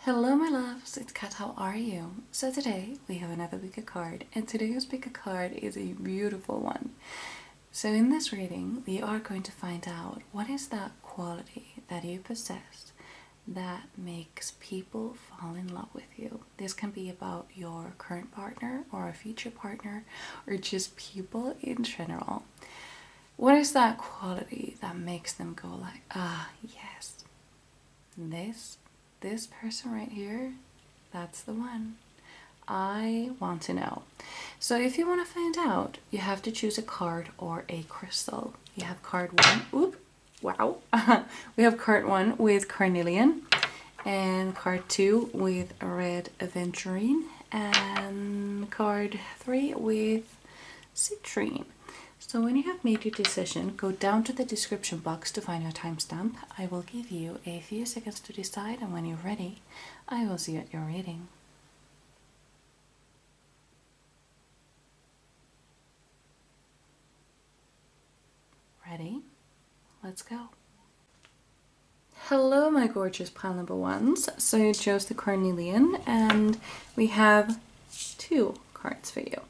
Hello my loves, it's Kat, how are you? So today we have another pick a card, and today's pick a card is a beautiful one. So in this reading we are going to find out what is that quality that you possess that makes people fall in love with you. This can be about your current partner or a future partner or just people in general. What is that quality that makes them go like, ah, yes, this person right here, that's the one. I want to know. So if you want to find out, you have to choose a card or a crystal. You have card one. Oop, wow. We have card one with carnelian, and card two with red aventurine, and card three with citrine. So when you have made your decision, go down to the description box to find your timestamp. I will give you a few seconds to decide, and when you're ready, I will see you at your reading. Ready? Let's go. Hello my gorgeous pile number ones. So you chose the carnelian, and we have two cards for you.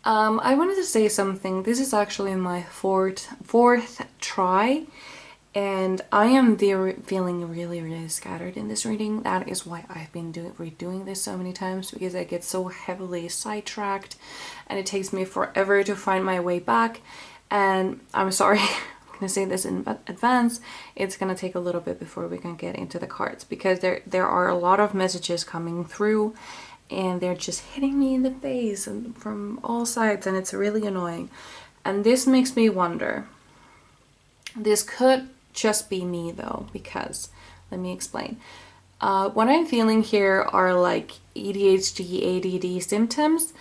I wanted to say something. This is actually my fourth try, and I am feeling really scattered in this reading. That is why I've been redoing this so many times, because I get so heavily sidetracked and it takes me forever to find my way back. And I'm sorry, I'm gonna say this in advance, it's gonna take a little bit before we can get into the cards, because there are a lot of messages coming through and they're just hitting me in the face and from all sides, and it's really annoying. And this makes me wonder, this could just be me though, because let me explain. What I'm feeling here are like ADHD, ADD symptoms,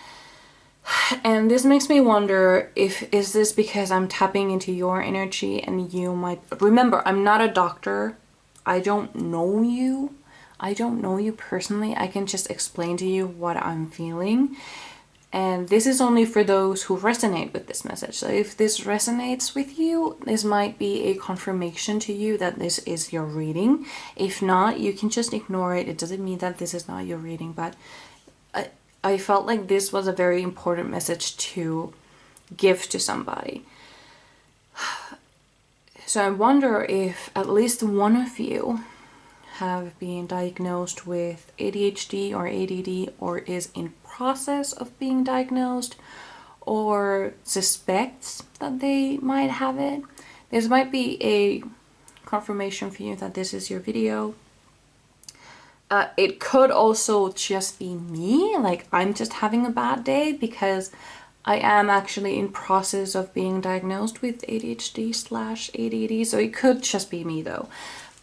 and this makes me wonder, is this because I'm tapping into your energy and you might remember, I'm not a doctor, I don't know you personally. I can just explain to you what I'm feeling, and this is only for those who resonate with this message. So if this resonates with you, this might be a confirmation to you that this is your reading. If not, you can just ignore it. It doesn't mean that this is not your reading, but I felt like this was a very important message to give to somebody. So I wonder if at least one of you have been diagnosed with ADHD or ADD, or is in process of being diagnosed, or suspects that they might have it. This might be a confirmation for you that this is your video. It could also just be me, like I'm just having a bad day, because I am actually in process of being diagnosed with ADHD/ADD, so it could just be me though.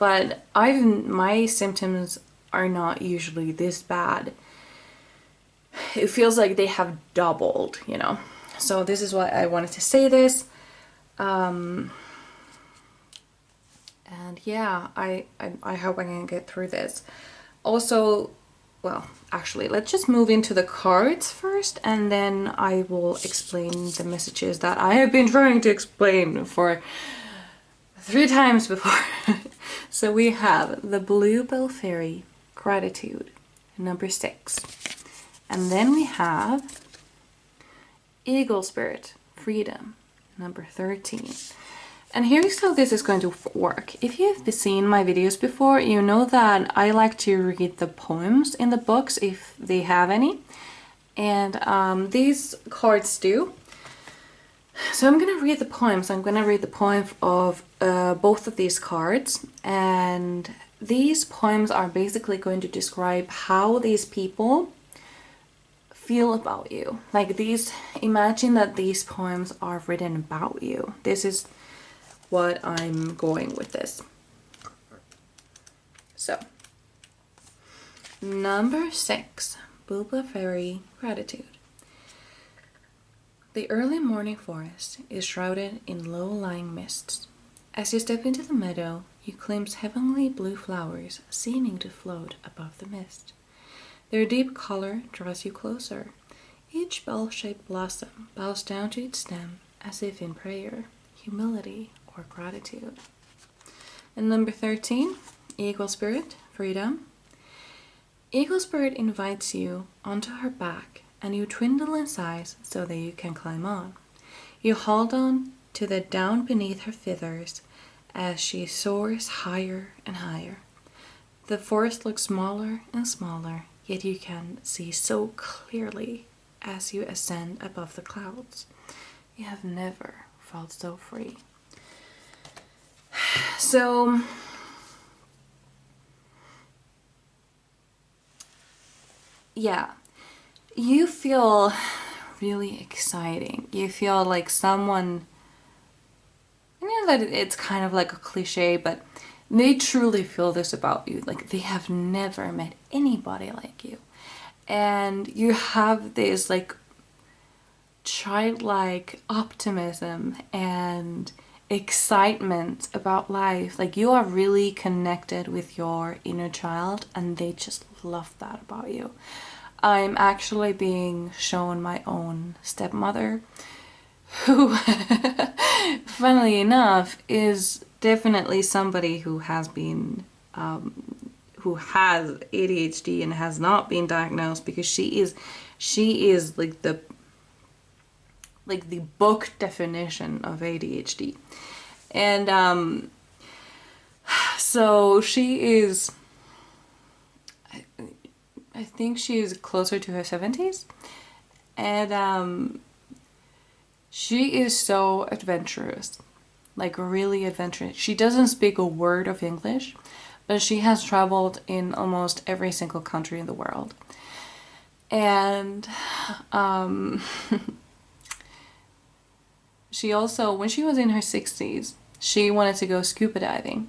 But my symptoms are not usually this bad. It feels like they have doubled, you know. So this is why I wanted to say this. And yeah, I hope I can get through this. Also, well, actually, let's just move into the cards first, and then I will explain the messages that I have been trying to explain for 3 times before. So we have the Bluebell Fairy, Gratitude, number 6. And then we have Eagle Spirit, Freedom, number 13. And here's how this is going to work. If you've seen my videos before, you know that I like to read the poems in the books if they have any. And these cards do. So I'm going to read the poems. I'm going to read the poem of both of these cards. And these poems are basically going to describe how these people feel about you. Like these, imagine that these poems are written about you. This is what I'm going with this. So, number 6, Bluebell Fairy, Gratitude. The early morning forest is shrouded in low-lying mists. As you step into the meadow, you glimpse heavenly blue flowers seeming to float above the mist. Their deep color draws you closer. Each bell-shaped blossom bows down to its stem as if in prayer, humility, or gratitude. And number 13, Eagle Spirit, Freedom. Eagle Spirit invites you onto her back, and you dwindle in size so that you can climb on. You hold on to the down beneath her feathers as she soars higher and higher. The forest looks smaller and smaller, yet you can see so clearly as you ascend above the clouds. You have never felt so free. So, yeah, you feel really exciting. You feel like someone, I know that it's kind of like a cliche, but they truly feel this about you. Like they have never met anybody like you. And you have this like childlike optimism and excitement about life. Like you are really connected with your inner child, and they just love that about you. I'm actually being shown my own stepmother, who funnily enough is definitely somebody who has been who has ADHD and has not been diagnosed, because she is like the book definition of ADHD. And so she is, I think she is closer to her 70s, and she is so adventurous, like really adventurous. She doesn't speak a word of English, but she has traveled in almost every single country in the world. And she also, when she was in her 60s, she wanted to go scuba diving.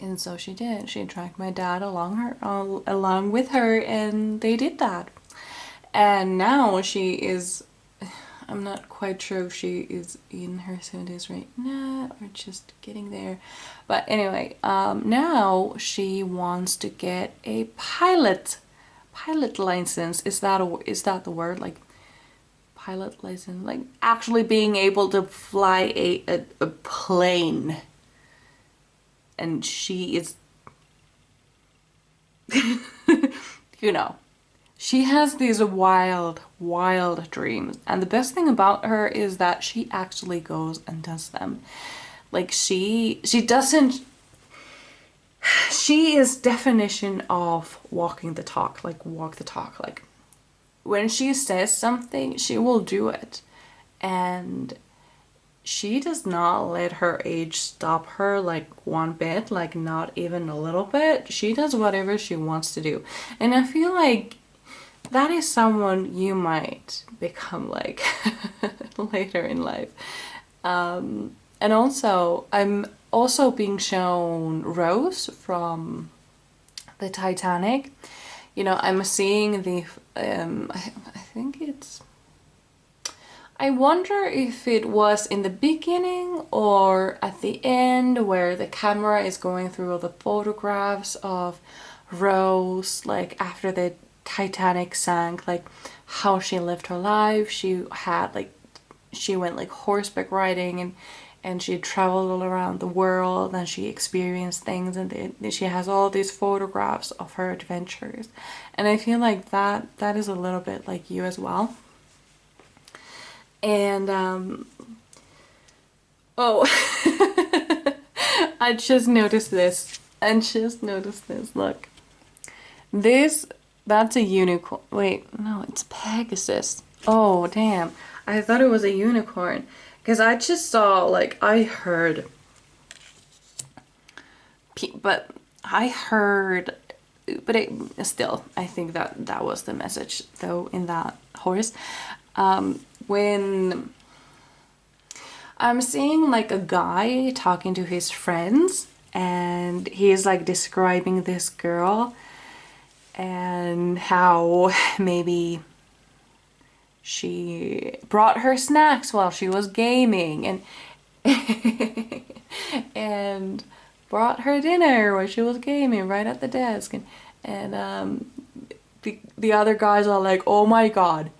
And so she did. She dragged my dad along with her, and they did that. And now she is, I'm not quite sure if she is in her 70s right now or just getting there. But anyway, now she wants to get a pilot license. Is that the word? Like pilot license, like actually being able to fly a plane. And she is, you know, she has these wild dreams. And the best thing about her is that she actually goes and does them. Like she doesn't, she is definition of walking the talk, like walk the talk. Like when she says something, she will do it. And she does not let her age stop her like one bit, like not even a little bit. She does whatever she wants to do. And I feel like that is someone you might become like later in life. And also, I'm also being shown Rose from the Titanic. You know, I'm seeing the, I think it's, I wonder if it was in the beginning or at the end, where the camera is going through all the photographs of Rose, like after the Titanic sank, like how she lived her life. She had like, she went like horseback riding, and she traveled all around the world, and she experienced things, and she has all these photographs of her adventures. And I feel like that is a little bit like you as well. And oh, I just noticed this. Look, that's a unicorn. Wait, no, it's Pegasus. Oh damn, I thought it was a unicorn, because I just saw, like, I heard, but still, I think that was the message though in that horse. When I'm seeing like a guy talking to his friends, and he's like describing this girl and how maybe she brought her snacks while she was gaming, and and brought her dinner while she was gaming right at the desk, and the other guys are like, oh my god,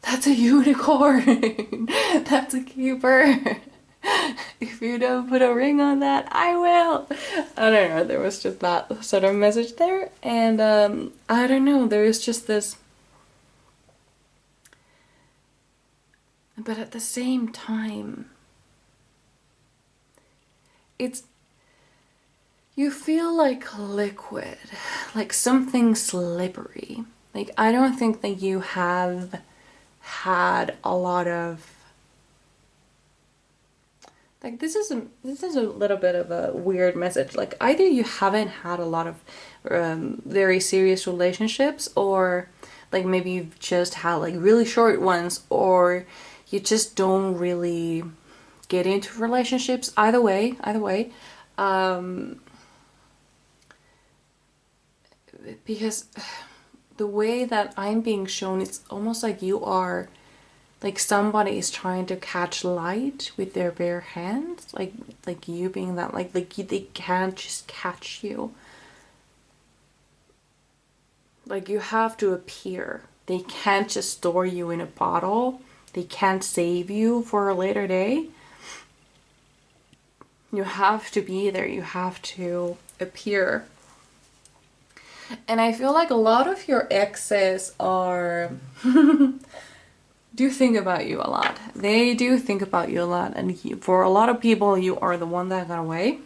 that's a unicorn. That's a keeper. If you don't put a ring on that, I will. I don't know, there was just that sort of message there. And I don't know, there is just this. But at the same time, you feel like liquid, like something slippery. Like, I don't think that you have had a lot of, like, this is a little bit of a weird message. Like, either you haven't had a lot of very serious relationships, or like maybe you've just had like really short ones, or you just don't really get into relationships. Either way, because the way that I'm being shown, it's almost like you are, like somebody is trying to catch light with their bare hands, like you being that, like they can't just catch you. Like, you have to appear. They can't just store you in a bottle. They can't save you for a later day. You have to be there. You have to appear. And I feel like a lot of your exes are do think about you a lot. They do think about you a lot, and for a lot of people, you are the one that got away.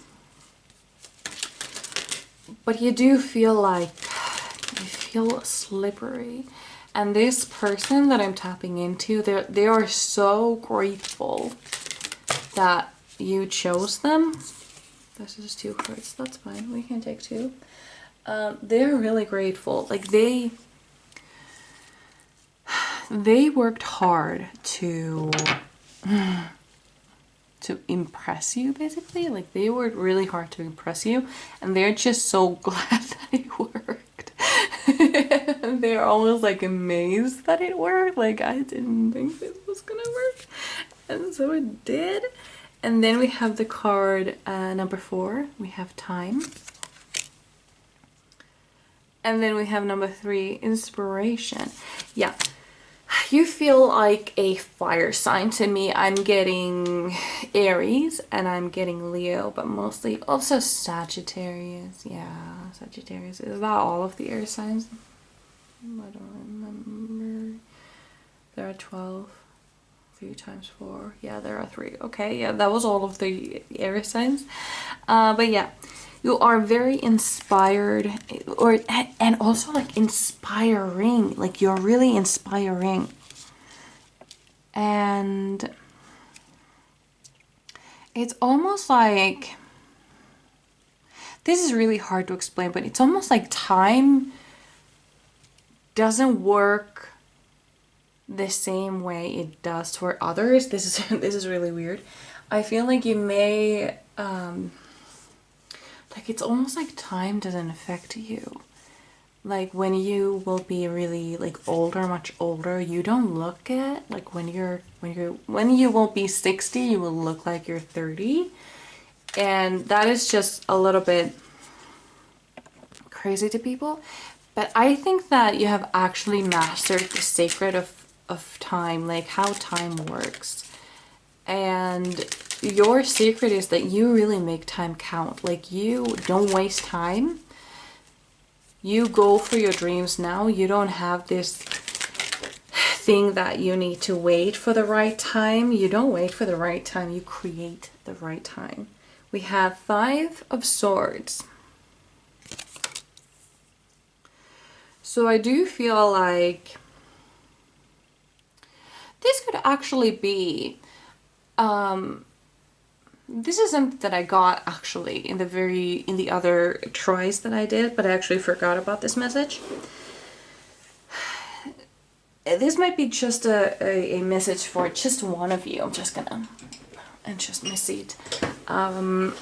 But you do feel like you feel slippery. And this person that I'm tapping into, they are so grateful that you chose them. This is 2 cards. That's fine. We can take 2. They're really grateful. Like, they worked hard to impress you, basically. Like, they worked really hard to impress you, and they're just so glad that it worked. They're almost like amazed that it worked. Like, I didn't think this was gonna work, and so it did. And then we have the card number 4. We have time. And then we have number 3, inspiration. Yeah, you feel like a fire sign to me. I'm getting Aries and I'm getting Leo, but mostly also Sagittarius. Yeah, Sagittarius. Is that all of the air signs? I don't remember. There are 12. 3 times 4. Yeah, there are 3. Okay, yeah, that was all of the air signs. But yeah, you are very inspired, and also like inspiring. Like, you're really inspiring. And it's almost like, this is really hard to explain, but it's almost like time doesn't work the same way it does for others. This is really weird. I feel like you may like, it's almost like time doesn't affect you. Like, when you will be really like older, much older, you don't look at, like, when you will be 60, you will look like you're 30. And that is just a little bit crazy to people. But I think that you have actually mastered the secret of time, like how time works. And your secret is that you really make time count. Like, you don't waste time. You go for your dreams now. You don't have this thing that you need to wait for the right time. You don't wait for the right time. You create the right time. We have 5 of Swords. So I do feel like this could actually be, this is something that I got actually in the other tries that I did, but I actually forgot about this message. This might be just a message for just one of you. I'm just gonna adjust my seat. There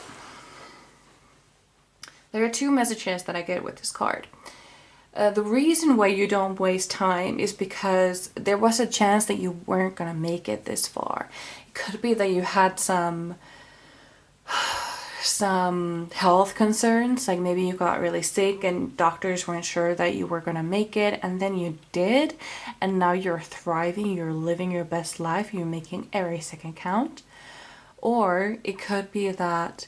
are 2 messages that I get with this card. The reason why you don't waste time is because there was a chance that you weren't gonna make it this far. It could be that you had some health concerns, like maybe you got really sick and doctors weren't sure that you were gonna make it, and then you did, and now you're thriving, you're living your best life, you're making every second count. Or it could be that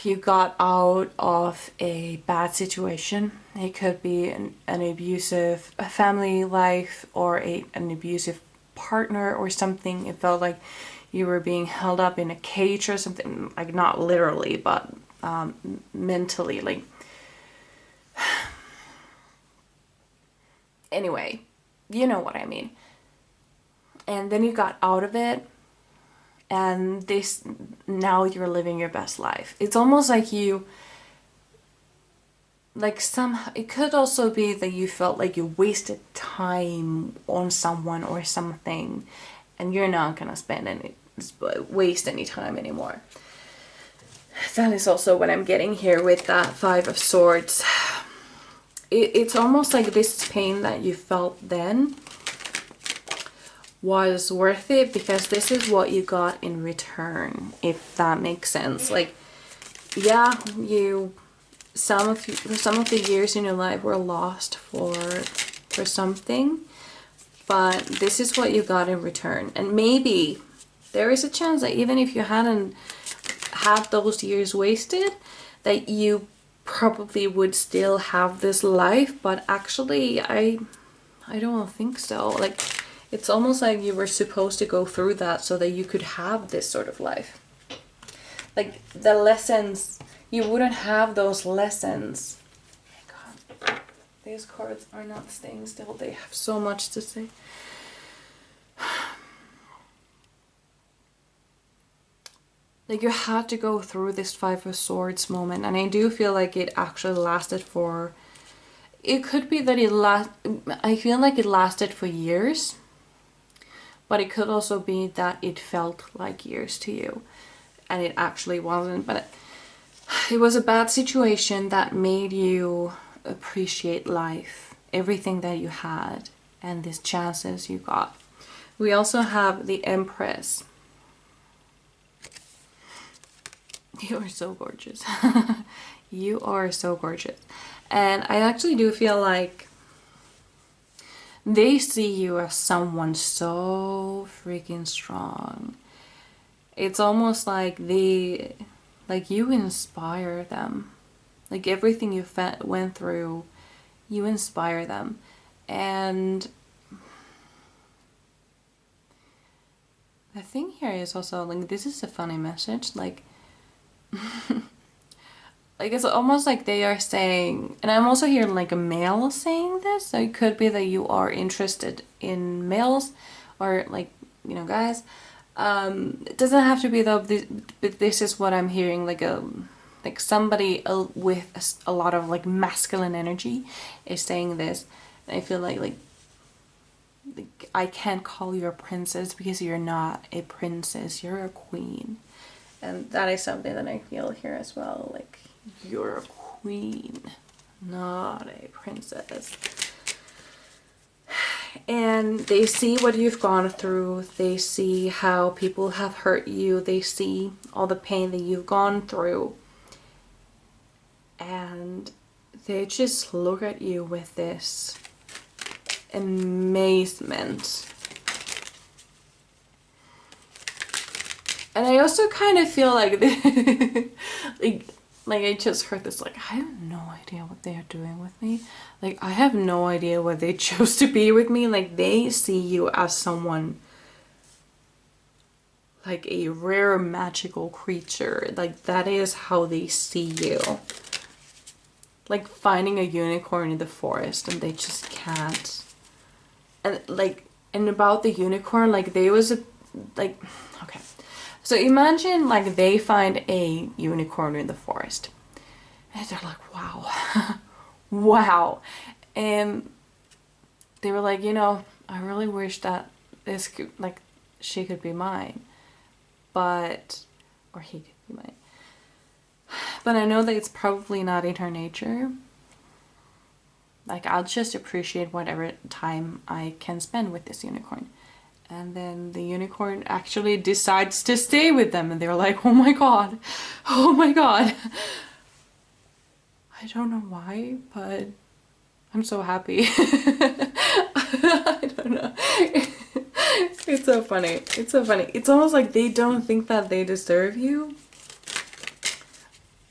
you got out of a bad situation. It could be an abusive family life, or an abusive partner or something. It felt like you were being held up in a cage or something, like not literally, but mentally, like. Anyway, you know what I mean. And then you got out of it, and now you're living your best life. It's almost like you, like it could also be that you felt like you wasted time on someone or something, and you're not gonna waste any time anymore. That is also what I'm getting here with that Five of Swords. It's almost like this pain that you felt then was worth it, because this is what you got in return, if that makes sense. Like, yeah, some of the years in your life were lost for something, but this is what you got in return. And maybe there is a chance that even if you hadn't had those years wasted, that you probably would still have this life. But actually, I don't think so. Like, it's almost like you were supposed to go through that so that you could have this sort of life. Like, the lessons, you wouldn't have those lessons. Oh my God, these cards are not staying still. They have so much to say. Like, you had to go through this Five of Swords moment, and I do feel like it actually lasted for, it could be that I feel like it lasted for years, but it could also be that it felt like years to you, and it actually wasn't. But it was a bad situation that made you appreciate life, everything that you had, and these chances you got. We also have the Empress. You are so gorgeous. You are so gorgeous. And I actually do feel like they see you as someone so freaking strong. It's almost like you inspire them. Like, everything you went through, you inspire them. And the thing here is also, like, this is a funny message. Like, like, it's almost like they are saying, and I'm also hearing like a male saying this, so it could be that you are interested in males, or like, you know, guys. It doesn't have to be though, but this is what I'm hearing, like somebody with a lot of like masculine energy is saying this. And I feel like I can't call you a princess because you're not a princess, you're a queen. And that is something that I feel here as well. Like, you're a queen, not a princess. And they see what you've gone through. They see how people have hurt you. They see all the pain that you've gone through. And they just look at you with this amazement. And I also kind of feel like like I just heard this, like, I have no idea what they are doing with me. Like, I have no idea why they chose to be with me. Like, they see you as someone, like a rare magical creature. Like, that is how they see you. Like finding a unicorn in the forest and they just can't. And like, and about the unicorn, like okay. So imagine like they find a unicorn in the forest and they're like, wow, wow. And they were like, you know, I really wish that this could, like, she could be mine, but, or he could be mine. But I know that it's probably not in her nature. Like, I'll just appreciate whatever time I can spend with this unicorn. And then the unicorn actually decides to stay with them. And they're like, oh my god. Oh my god. I don't know why, but I'm so happy. I don't know. It's so funny. It's so funny. It's almost like they don't think that they deserve you.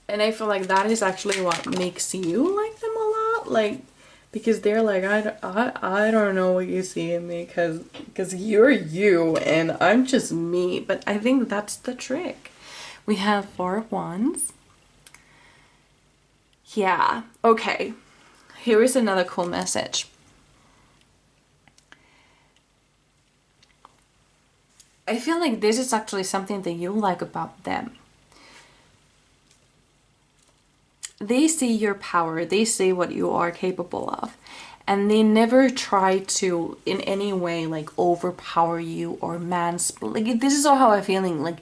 And I feel like that is actually what makes you like them a lot. Like, because they're like, I don't know what you see in me because you're you and I'm just me. But I think that's the trick. We have 4 of Wands. Yeah, okay. Here is another cool message. I feel like this is actually something that you like about them. They see your power, they see what you are capable of, and they never try to in any way like overpower you or mansplain. Like, this is all how I'm feeling, like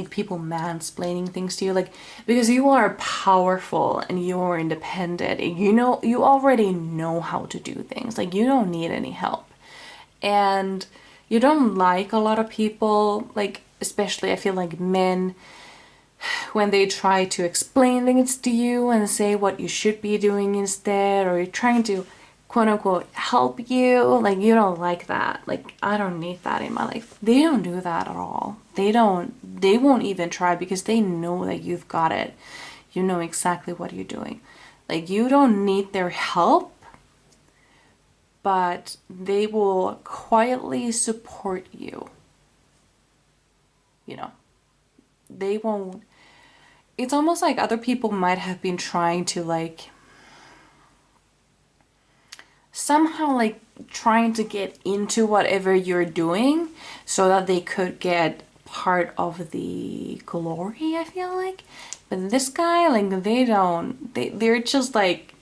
people mansplaining things to you, like, because you are powerful and you are independent and you know, you already know how to do things, like you don't need any help. And you don't like a lot of people, like especially I feel like men, when they try to explain things to you and say what you should be doing instead, or you're trying to quote unquote help you, like you don't like that. Like, I don't need that in my life. They don't do that at all. They won't even try because they know that you've got it. You know exactly what you're doing. Like, you don't need their help, but they will quietly support you. You know, they won't. It's almost like other people might have been trying to like somehow like trying to get into whatever you're doing so that they could get part of the glory, I feel like. But this guy, like, they're just like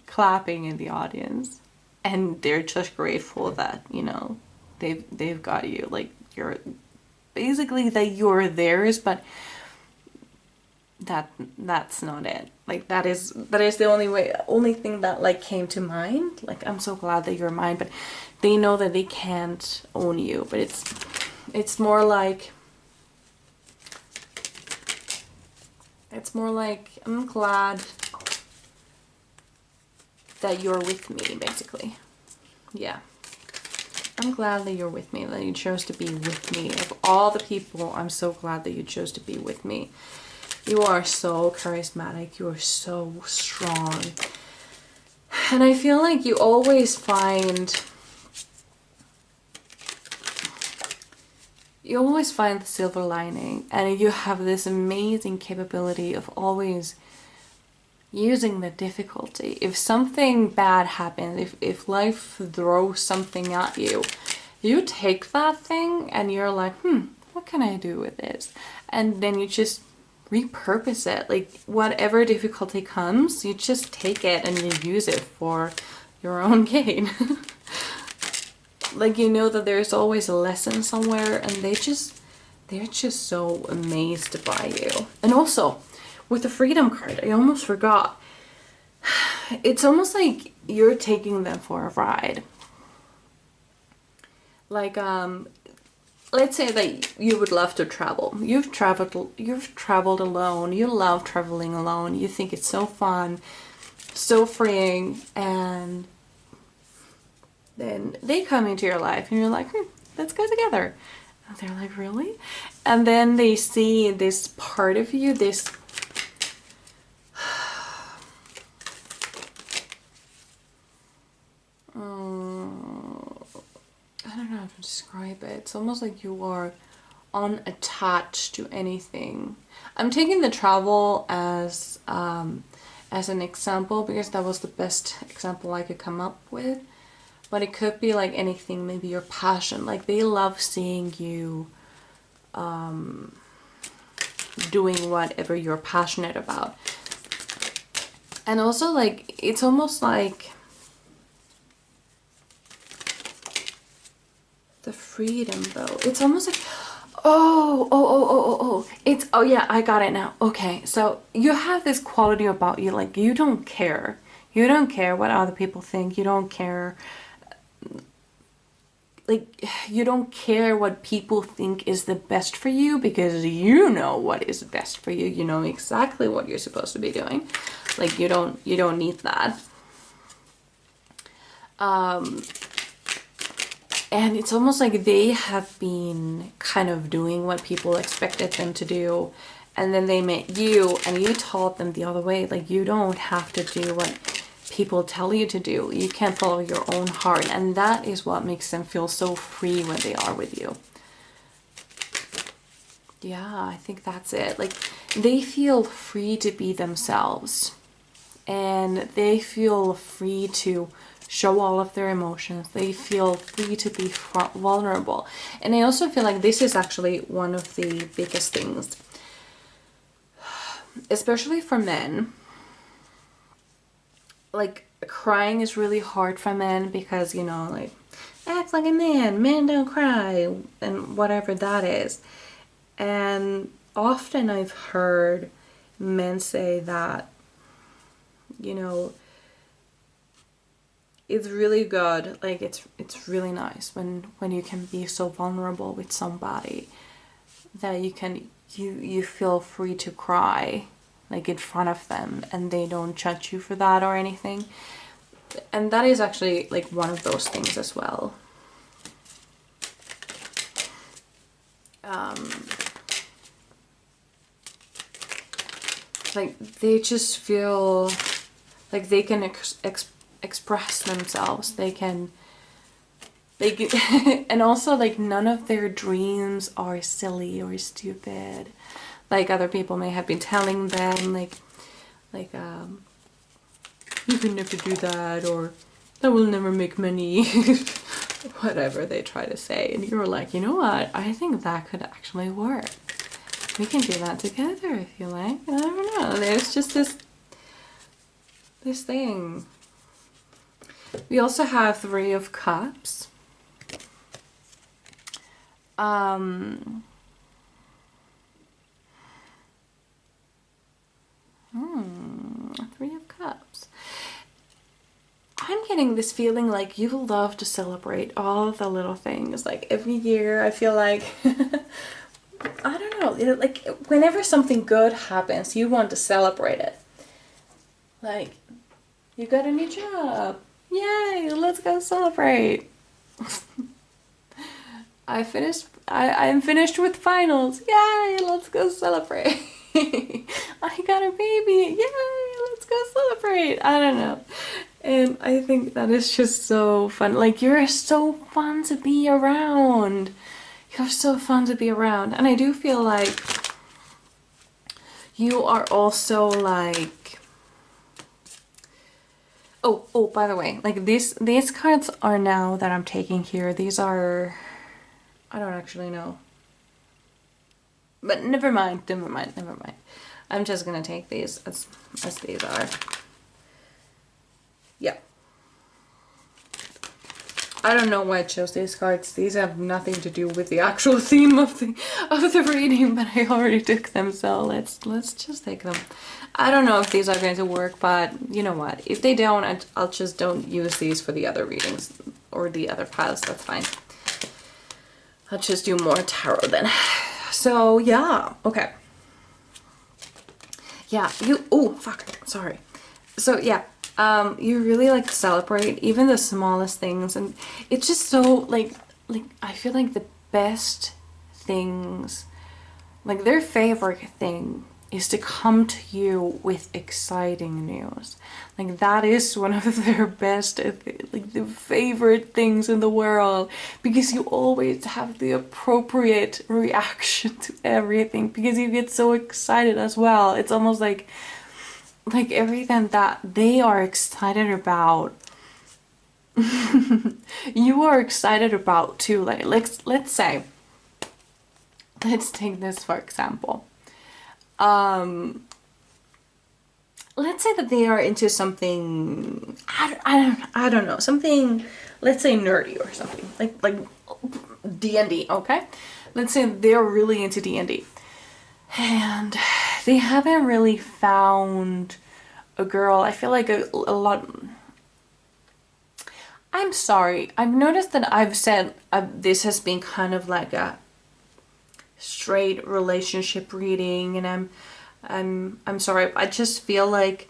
clapping in the audience, and they're just grateful that, you know, they've got you, like, you're basically that you're theirs, but that's not it. Like, that is the only thing that like came to mind. Like, I'm so glad that you're mine, but they know that they can't own you. But it's more like I'm glad that you're with me, basically. Yeah, I'm glad that you're with me, that you chose to be with me. Of all the people, I'm so glad that you chose to be with me. You are so charismatic. You are so strong. And I feel like you always find the silver lining. And you have this amazing capability of always using the difficulty. If something bad happens, if life throws something at you, you take that thing and you're like, what can I do with this? And then you just repurpose it. Like, whatever difficulty comes, you just take it and you use it for your own gain. Like, you know that there's always a lesson somewhere, and they're just so amazed by you. And also with the freedom card, I almost forgot, it's almost like you're taking them for a ride. Like, let's say that you would love to travel. You've traveled alone. You love traveling alone. You think it's so fun, so freeing, and then they come into your life and you're like, let's go together. And they're like, really? And then they see this part of you, this I don't know how to describe it. It's almost like you are unattached to anything. I'm taking the travel as an example because that was the best example I could come up with. But it could be like anything, maybe your passion. Like, they love seeing you doing whatever you're passionate about. And also, like, it's almost like the freedom, though. It's almost like, it's, oh yeah, I got it now. Okay, so you have this quality about you, like, you don't care. You don't care what other people think. You don't care, like, you don't care what people think is the best for you, because you know what is best for you. You know exactly what you're supposed to be doing. Like, you don't need that. And it's almost like they have been kind of doing what people expected them to do, and then they met you and you taught them the other way. Like, you don't have to do what people tell you to do. You can follow your own heart, and that is what makes them feel so free when they are with you. Yeah, I think that's it. Like, they feel free to be themselves, and they feel free to show all of their emotions. They feel free to be vulnerable. And I also feel like this is actually one of the biggest things, especially for men. Like, crying is really hard for men because, you know, like, act like a man, men don't cry, and whatever that is. And often I've heard men say that, you know, it's really good, like it's really nice when you can be so vulnerable with somebody that you feel free to cry, like, in front of them, and they don't judge you for that or anything. And that is actually like one of those things as well. Like, they just feel like they can express themselves. They can and also, like, none of their dreams are silly or stupid, like other people may have been telling them, like you can never do that, or that will never make money. Whatever they try to say, and you're like, you know what, I think that could actually work. We can do that together if you like. I don't know, there's just this thing. We also have 3 of Cups. 3 of Cups. I'm getting this feeling like you love to celebrate all the little things. Like, every year I feel like I don't know, like, whenever something good happens, you want to celebrate it. Like, you got a new job, yay, let's go celebrate. I'm finished with finals, yay, let's go celebrate. I got a baby, yay, let's go celebrate. I don't know. And I think that is just so fun. Like, you're so fun to be around. You're so fun to be around. And I do feel like you are also like, oh, by the way, like, these cards are now that I'm taking here, these are, I don't actually know. But never mind. I'm just gonna take these as these are. Yeah. I don't know why I chose these cards. These have nothing to do with the actual theme of the reading, but I already took them, so let's just take them. I don't know if these are going to work, but you know what? If they don't, I'll just don't use these for the other readings or the other piles. That's fine. I'll just do more tarot then. So yeah, okay. Yeah, oh fuck, sorry. So yeah, you really like to celebrate even the smallest things, and it's just so like I feel like the best things, like their favorite thing is to come to you with exciting news. Like, that is one of their best, like, the favorite things in the world, because you always have the appropriate reaction to everything, because you get so excited as well. It's almost like everything that they are excited about, you are excited about too. Like, let's say, let's take this for example. Let's say that they are into something, I don't know, something, let's say nerdy or something, like D&D, okay? Let's say they're really into D&D, and they haven't really found a girl. I feel like a lot, I'm sorry, I've noticed that I've said this has been kind of like a straight relationship reading, and I'm sorry, I just feel like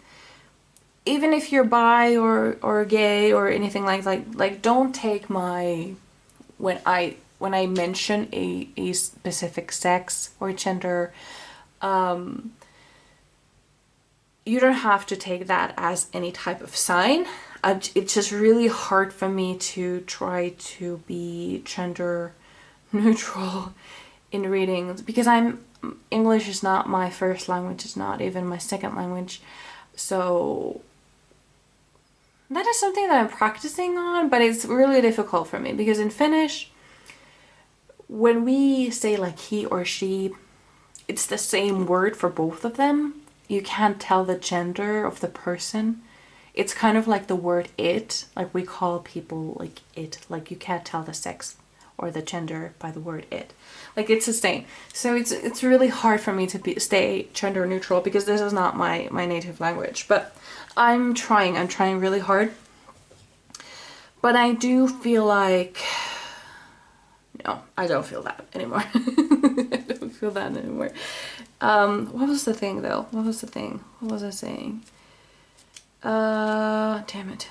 even if you're bi or gay or anything like don't take my when I mention a specific sex or gender, you don't have to take that as any type of sign. It's just really hard for me to try to be gender neutral in readings because English is not my first language, it's not even my second language. So that is something that I'm practicing on, but it's really difficult for me because in Finnish, when we say like he or she, it's the same word for both of them. You can't tell the gender of the person. It's kind of like the word it, like we call people like it, like you can't tell the sex or the gender by the word it. Like it's the same. So it's really hard for me to stay gender neutral because this is not my native language. But I'm trying really hard. But I do feel like, no, I don't feel that anymore. I don't feel that anymore. What was the thing though? What was the thing? What was I saying? Damn it.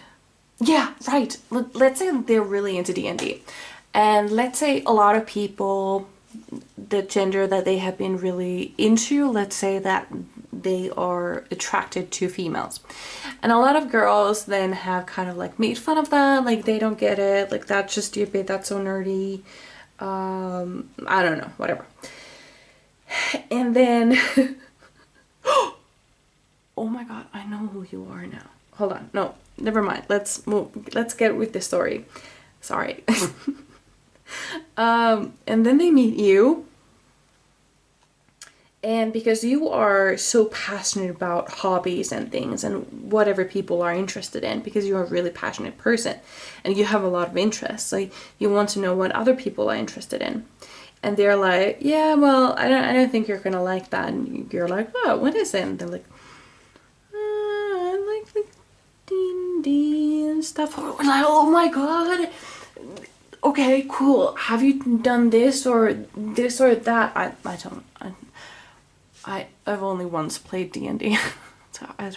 Yeah, right. Let's say they're really into D&D. And let's say a lot of people, the gender that they have been really into, let's say that they are attracted to females. And a lot of girls then have kind of like made fun of that, like they don't get it, like that's just stupid, that's so nerdy. I don't know, whatever. And then, oh my god, I know who you are now. Hold on, no, never mind. Let's get with the story. Sorry. And then they meet you. And because you are so passionate about hobbies and things and whatever people are interested in, because you're a really passionate person and you have a lot of interests, like you want to know what other people are interested in. And they're like, yeah, well, I don't think you're gonna like that. And you're like, oh, what is it? And they're like, I like D&D and stuff. Like, oh my god. Okay, cool. Have you done this or that? I've only once played D&D. So I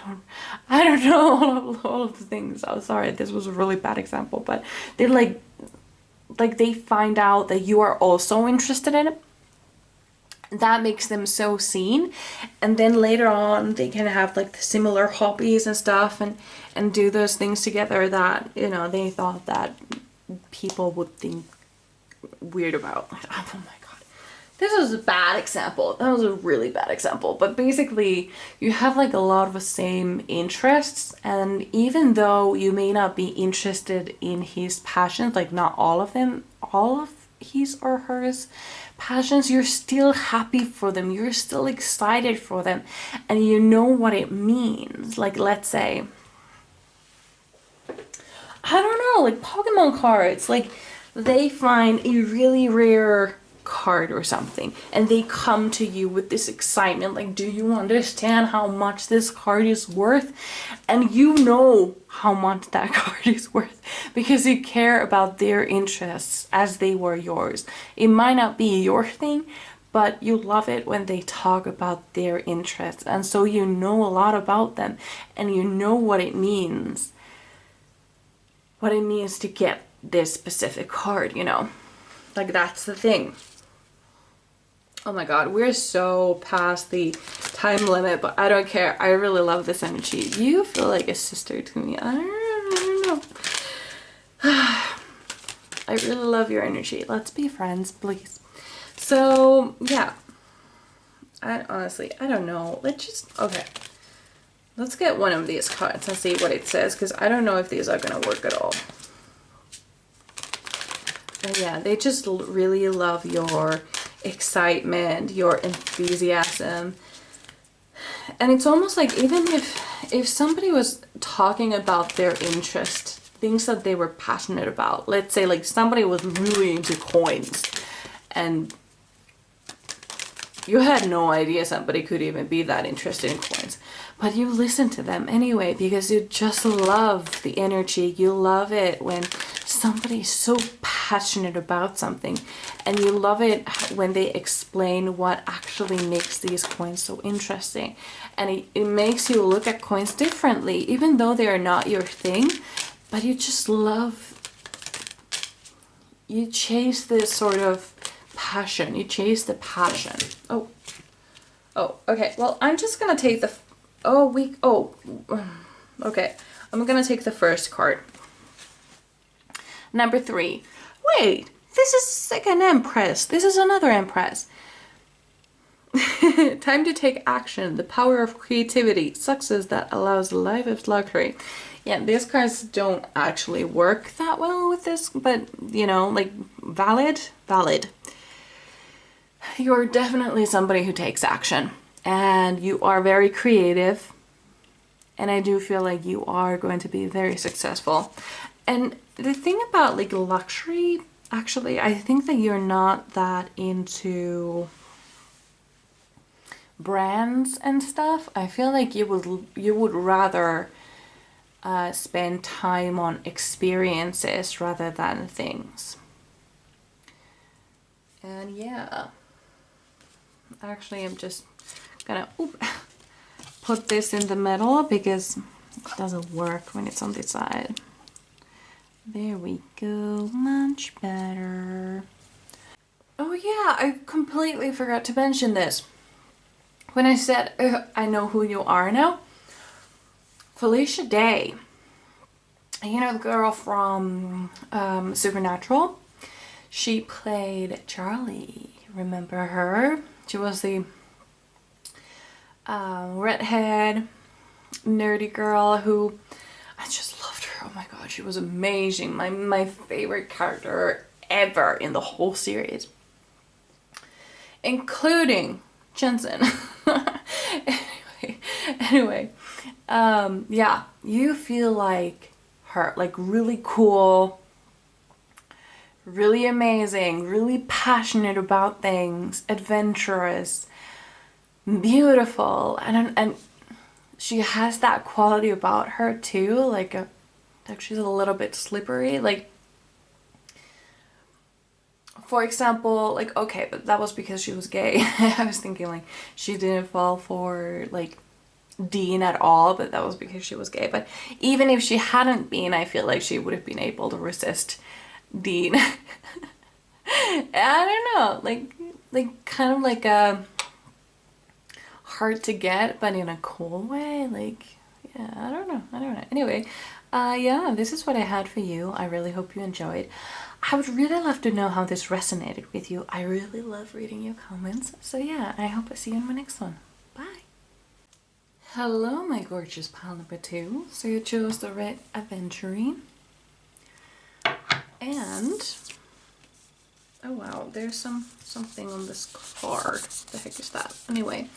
don't know all of the things. I'm sorry, this was a really bad example, but they're like they find out that you are also interested in it. That makes them so seen, and then later on they can have like the similar hobbies and stuff and do those things together that, you know, they thought that people would think weird about. Oh my god, this was a bad example. That was a really bad example. But basically you have like a lot of the same interests, and even though you may not be interested in his passions, like not all of them, all of his or hers passions, you're still happy for them, you're still excited for them, and you know what it means. Like, let's say, I don't know, like Pokemon cards, like they find a really rare card or something and they come to you with this excitement, like, do you understand how much this card is worth? And you know how much that card is worth because you care about their interests as they were yours. It might not be your thing, but you love it when they talk about their interests, and so you know a lot about them and you know what it means to get this specific card, you know, like that's the thing. Oh my god, we're so past the time limit, but I don't care. I really love this energy. You feel like a sister to me. I don't know. I really love your energy. Let's be friends, please. So yeah, I don't know. Okay. Let's get one of these cards and see what it says, because I don't know if these are gonna work at all. But yeah, they just really love your excitement, your enthusiasm. And it's almost like even if somebody was talking about their interest, things that they were passionate about, let's say like somebody was really into coins and you had no idea somebody could even be that interested in coins, but you listen to them anyway because you just love the energy. You love it when somebody's so passionate about something, and you love it when they explain what actually makes these coins so interesting, and it makes you look at coins differently, even though they are not your thing, but you just love you chase this sort of passion. You chase the passion. Oh, okay. Well, I'm just gonna take the, okay. I'm gonna take the first card. Number 3. Wait, this is like an Empress. This is another Empress. Time to take action. The power of creativity. Success that allows a life of luxury. Yeah, these cards don't actually work that well with this, but you know, like valid. You're definitely somebody who takes action, and you are very creative, and I do feel like you are going to be very successful. And the thing about like luxury, actually, I think that you're not that into brands and stuff. I feel like you would rather spend time on experiences rather than things. And yeah, actually I'm just gonna put this in the middle because it doesn't work when it's on this side. There we go, much better. Oh yeah, I completely forgot to mention this. When I said I know who you are now, Felicia Day, you know the girl from Supernatural? She played Charlie. Remember her? She was the redhead, nerdy girl who I just loved her. Oh my god, she was amazing. My favorite character ever in the whole series, including Jensen. anyway, yeah, you feel like her, like really cool, really amazing, really passionate about things, adventurous, beautiful, and she has that quality about her too, like she's a little bit slippery, like for example, like, okay, but that was because she was gay. I was thinking like she didn't fall for like Dean at all, but that was because she was gay. But even if she hadn't been, I feel like she would have been able to resist Dean. I don't know, like kind of like a hard to get, but in a cool way. Like, yeah, I don't know. Anyway, yeah, this is what I had for you. I really hope you enjoyed. I would really love to know how this resonated with you. I really love reading your comments. So yeah, I hope I see you in my next one. Bye. Hello, my gorgeous pile number 2. So you chose the red aventurine. And oh wow, there's something on this card. What the heck is that? Anyway,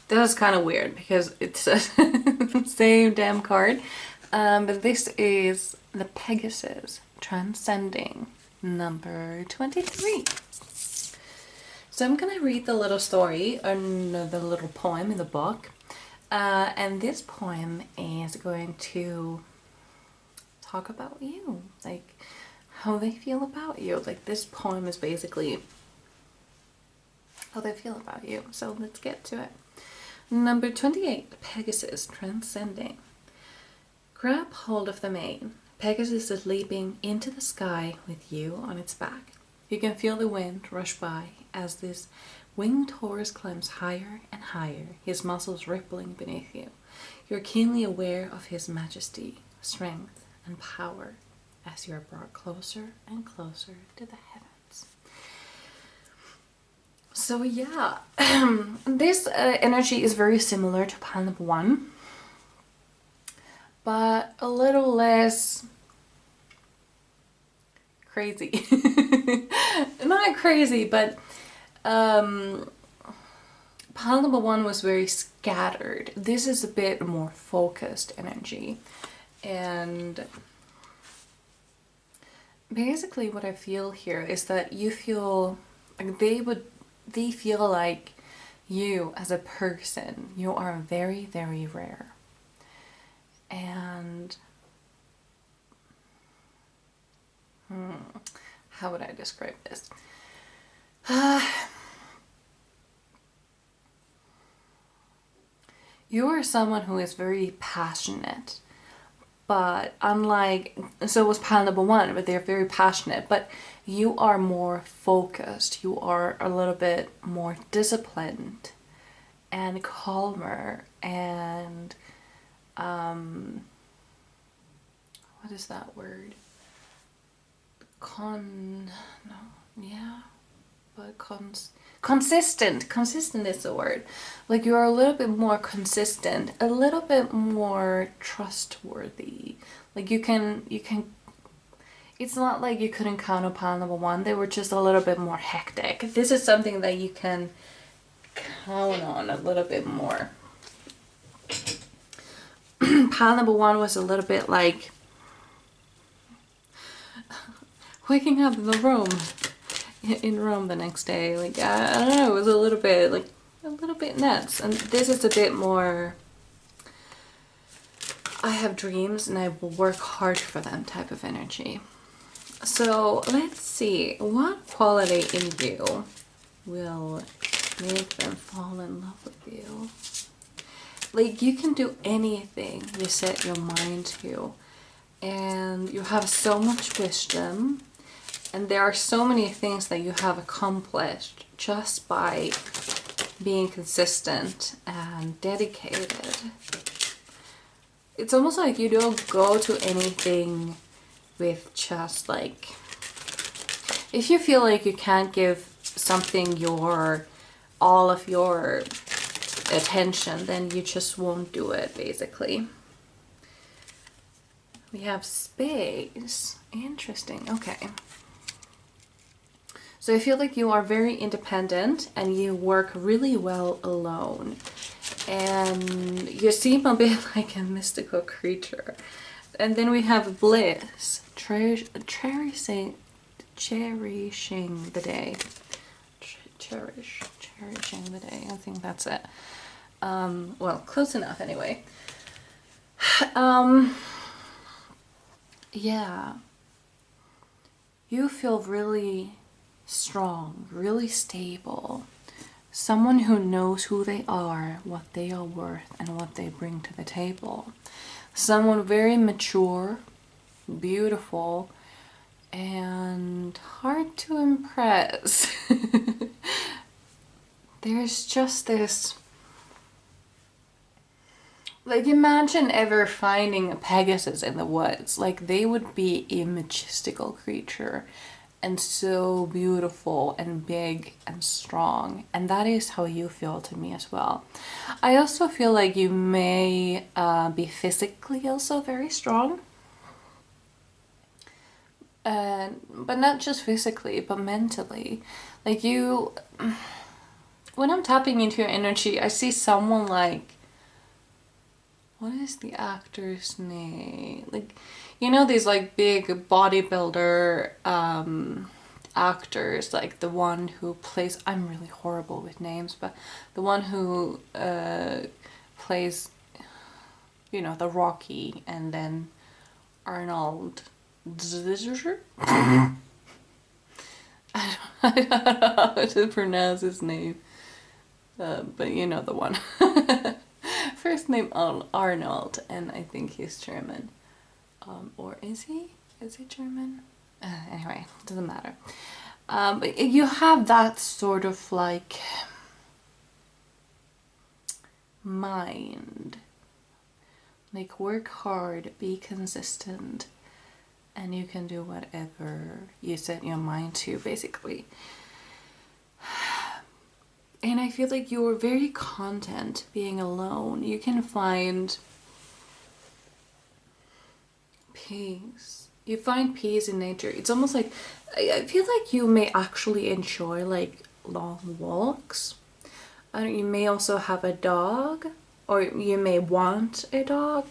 that is kind of weird because it's the same damn card. But this is the Pegasus Transcending number 23. So I'm gonna read the little story, or the little poem in the book. And this poem is going to talk about you, like how they feel about you. Like this poem is basically how they feel about you. So let's get to it. Number 28, Pegasus Transcending. Grab hold of the mane. Pegasus is leaping into the sky with you on its back. You can feel the wind rush by as this winged horse climbs higher and higher, his muscles rippling beneath you. You're keenly aware of his majesty, strength, and power as you are brought closer and closer to the heavens. So yeah, this energy is very similar to pile number 1, but a little less crazy. Not crazy, but pile number 1 was very scattered. This is a bit more focused energy. And basically what I feel here is that you feel like they feel like you as a person, you are very, very rare. And how would I describe this? You are someone who is very passionate, But unlike, so was pile number one, but they're very passionate, but you are more focused, you are a little bit more disciplined and calmer and what is that word? Consistent. Consistent is the word. Like you're a little bit more consistent, a little bit more trustworthy. Like you can, it's not like you couldn't count upon number one, they were just a little bit more hectic. This is something that you can count on a little bit more. Pile number one was a little bit like waking up in Rome the next day. Like I don't know, it was a little bit nuts. And this is a bit more, I have dreams and I will work hard for them type of energy. So let's see, what quality in you will make them fall in love with you? Like you can do anything you set your mind to, and you have so much wisdom, and there are so many things that you have accomplished just by being consistent and dedicated. It's almost like you don't go to anything with just like, if you feel like you can't give something all of your attention, then you just won't do it, basically. We have space. Interesting. Okay. So I feel like you are very independent and you work really well alone. And you seem a bit like a mystical creature. And then we have bliss. Cherishing the day. Cherishing the day. I think that's it. Well, close enough anyway. Yeah. You feel really strong, really stable. Someone who knows who they are, what they are worth, and what they bring to the table. Someone very mature, beautiful, and hard to impress. There's just this, like, imagine ever finding a Pegasus in the woods. Like, they would be a majestical creature and so beautiful and big and strong. And that is how you feel to me as well. I also feel like you may be physically also very strong. But not just physically, but mentally. Like you, when I'm tapping into your energy, I see someone like, what is the actor's name? Like, you know, these like big bodybuilder actors, like the one who plays, I'm really horrible with names, but the one who plays, you know, the Rocky, and then Arnold. I don't know how to pronounce his name, but you know the one. First name Arnold, and I think he's German. Or is he? Is he German? Anyway, doesn't matter. But you have that sort of like mind. Like, work hard, be consistent, and you can do whatever you set your mind to, basically. And I feel like you're very content being alone. You can find peace. You find peace in nature. It's almost like, I feel like you may actually enjoy like long walks. You may also have a dog, or you may want a dog.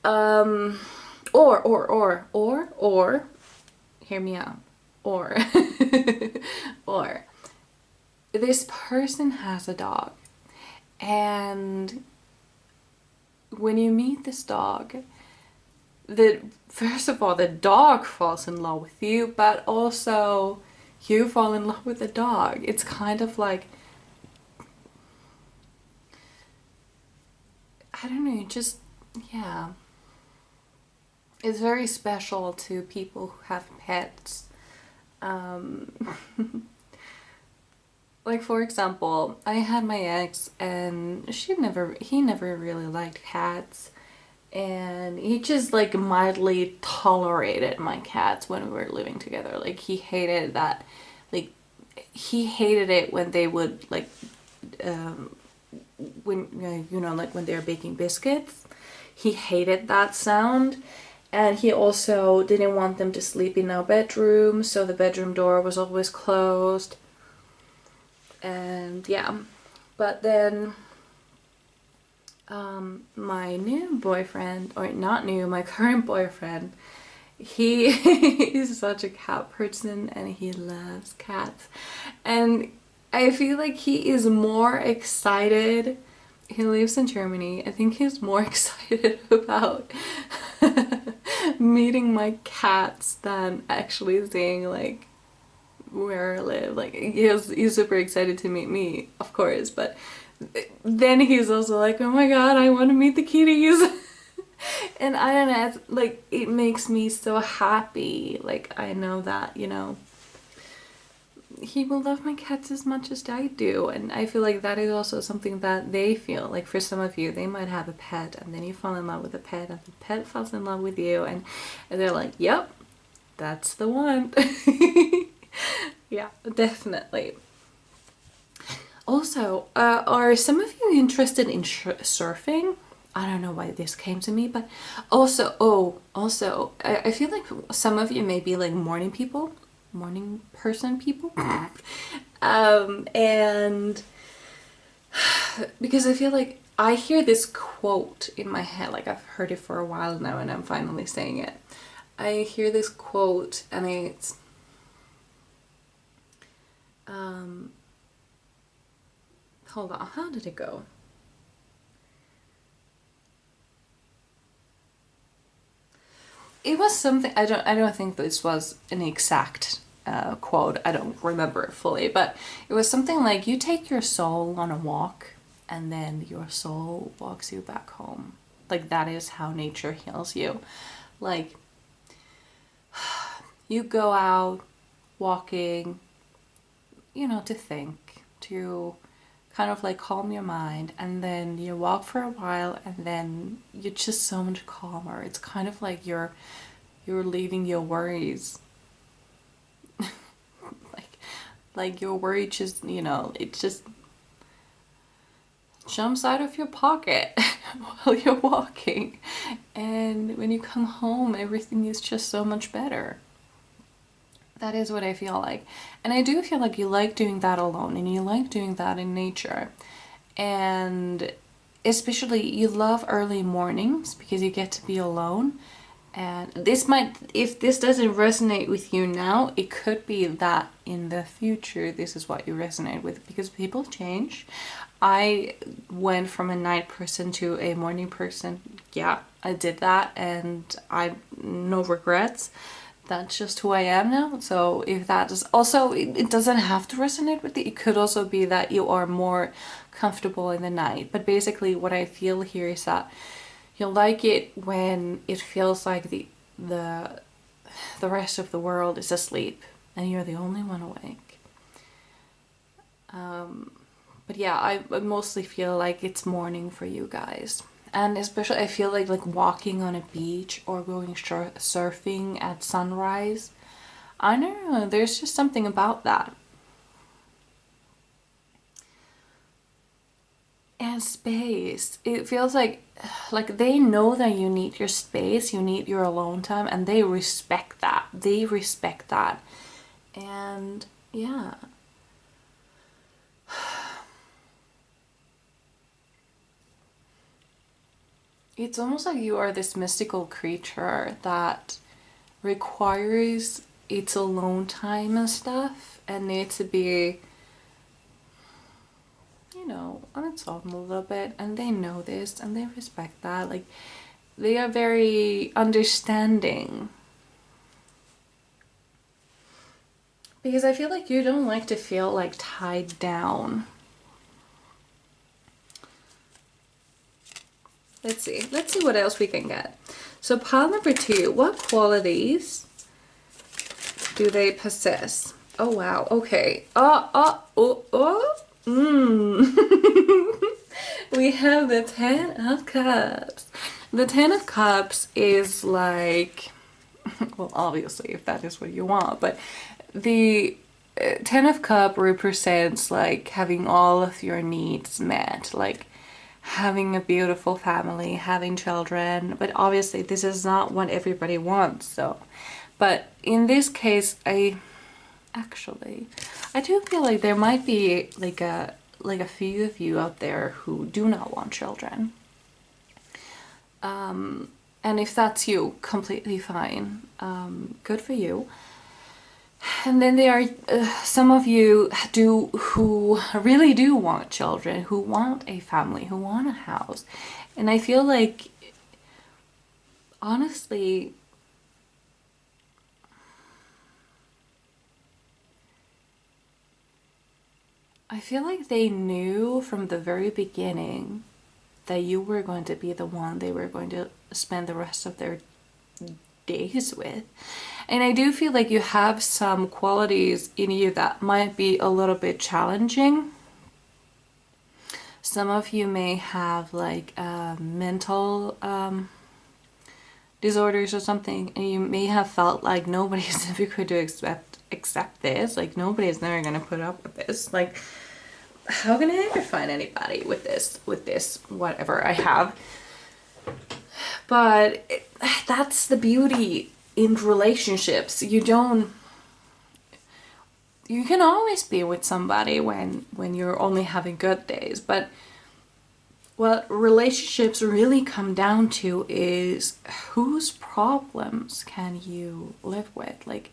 Or, hear me out. Or this person has a dog, and when you meet this dog, first of all, the dog falls in love with you, but also you fall in love with the dog. It's kind of like, I don't know, just, yeah. is very special to people who have pets. Um, like for example, I had my ex and he never really liked cats, and he just like mildly tolerated my cats when we were living together. Like he hated that, like he hated it when they would like when you know, like when they're baking biscuits. He hated that sound. And he also didn't want them to sleep in our bedroom, so the bedroom door was always closed. And yeah, but then my new boyfriend, or not new, my current boyfriend, he is such a cat person and he loves cats. And I feel like he is more excited. He lives in Germany. I think he's more excited about meeting my cats than actually seeing like where I live. Like he's super excited to meet me, of course, but then he's also like, oh my god, I want to meet the kitties. And I don't know, it's, like it makes me so happy. Like I know that, you know, he will love my cats as much as I do, and I feel like that is also something that they feel. Like for some of you, they might have a pet and then you fall in love with the pet and the pet falls in love with you, and they're like, yep, that's the one. Yeah, definitely. Also, are some of you interested in surfing? I don't know why this came to me, but also, I feel like some of you may be like morning people, morning person people. And because I feel like I hear this quote in my head, like I've heard it for a while now and I'm finally saying it. I hear this quote and it's, hold on, how did it go? It was something, I don't think this was an exact quote, I don't remember it fully, but it was something like, you take your soul on a walk and then your soul walks you back home. Like that is how nature heals you. Like you go out walking, you know, to think, to kind of like calm your mind, and then you walk for a while and then you're just so much calmer. It's kind of like you're leaving your worries. like your worry just, you know, it just jumps out of your pocket while you're walking, and when you come home everything is just so much better. That is what I feel like. And I do feel like you like doing that alone and you like doing that in nature. And especially you love early mornings because you get to be alone. And this might, if this doesn't resonate with you now, it could be that in the future this is what you resonate with, because people change. I went from a night person to a morning person. Yeah, I did that and I no regrets. That's just who I am now. So if that is also, it doesn't have to resonate with you. It could also be that you are more comfortable in the night. But basically what I feel here is that you'll like it when it feels like the rest of the world is asleep and you're the only one awake. But yeah, I mostly feel like it's morning for you guys. And especially I feel like walking on a beach or going surfing at sunrise. I don't know, there's just something about that. And space. It feels like they know that you need your space, you need your alone time, and they respect that. They respect that. And yeah. It's almost like you are this mystical creature that requires its alone time and stuff and needs to be, you know, on its own a little bit, and they know this and they respect that. Like they are very understanding, because I feel like you don't like to feel like tied down. Let's see what else we can get. So pile number 2, what qualities do they possess? Oh wow, okay. We have the 10 of Cups. The 10 of Cups is like, well, obviously, if that is what you want, but the 10 of Cup represents like having all of your needs met, like having a beautiful family, having children, but obviously this is not what everybody wants, so. But in this case, I do feel like there might be like a few of you out there who do not want children. And if that's you, completely fine. Good for you. And then there are some of you who really do want children, who want a family, who want a house. And I feel like, honestly, I feel like they knew from the very beginning that you were going to be the one they were going to spend the rest of their days with. And I do feel like you have some qualities in you that might be a little bit challenging. Some of you may have like mental disorders or something, and you may have felt like nobody's ever going to accept this, like nobody's never going to put up with this, like how can I ever find anybody with this whatever I have. But that's the beauty in relationships. You can always be with somebody when you're only having good days, but what relationships really come down to is whose problems can you live with, like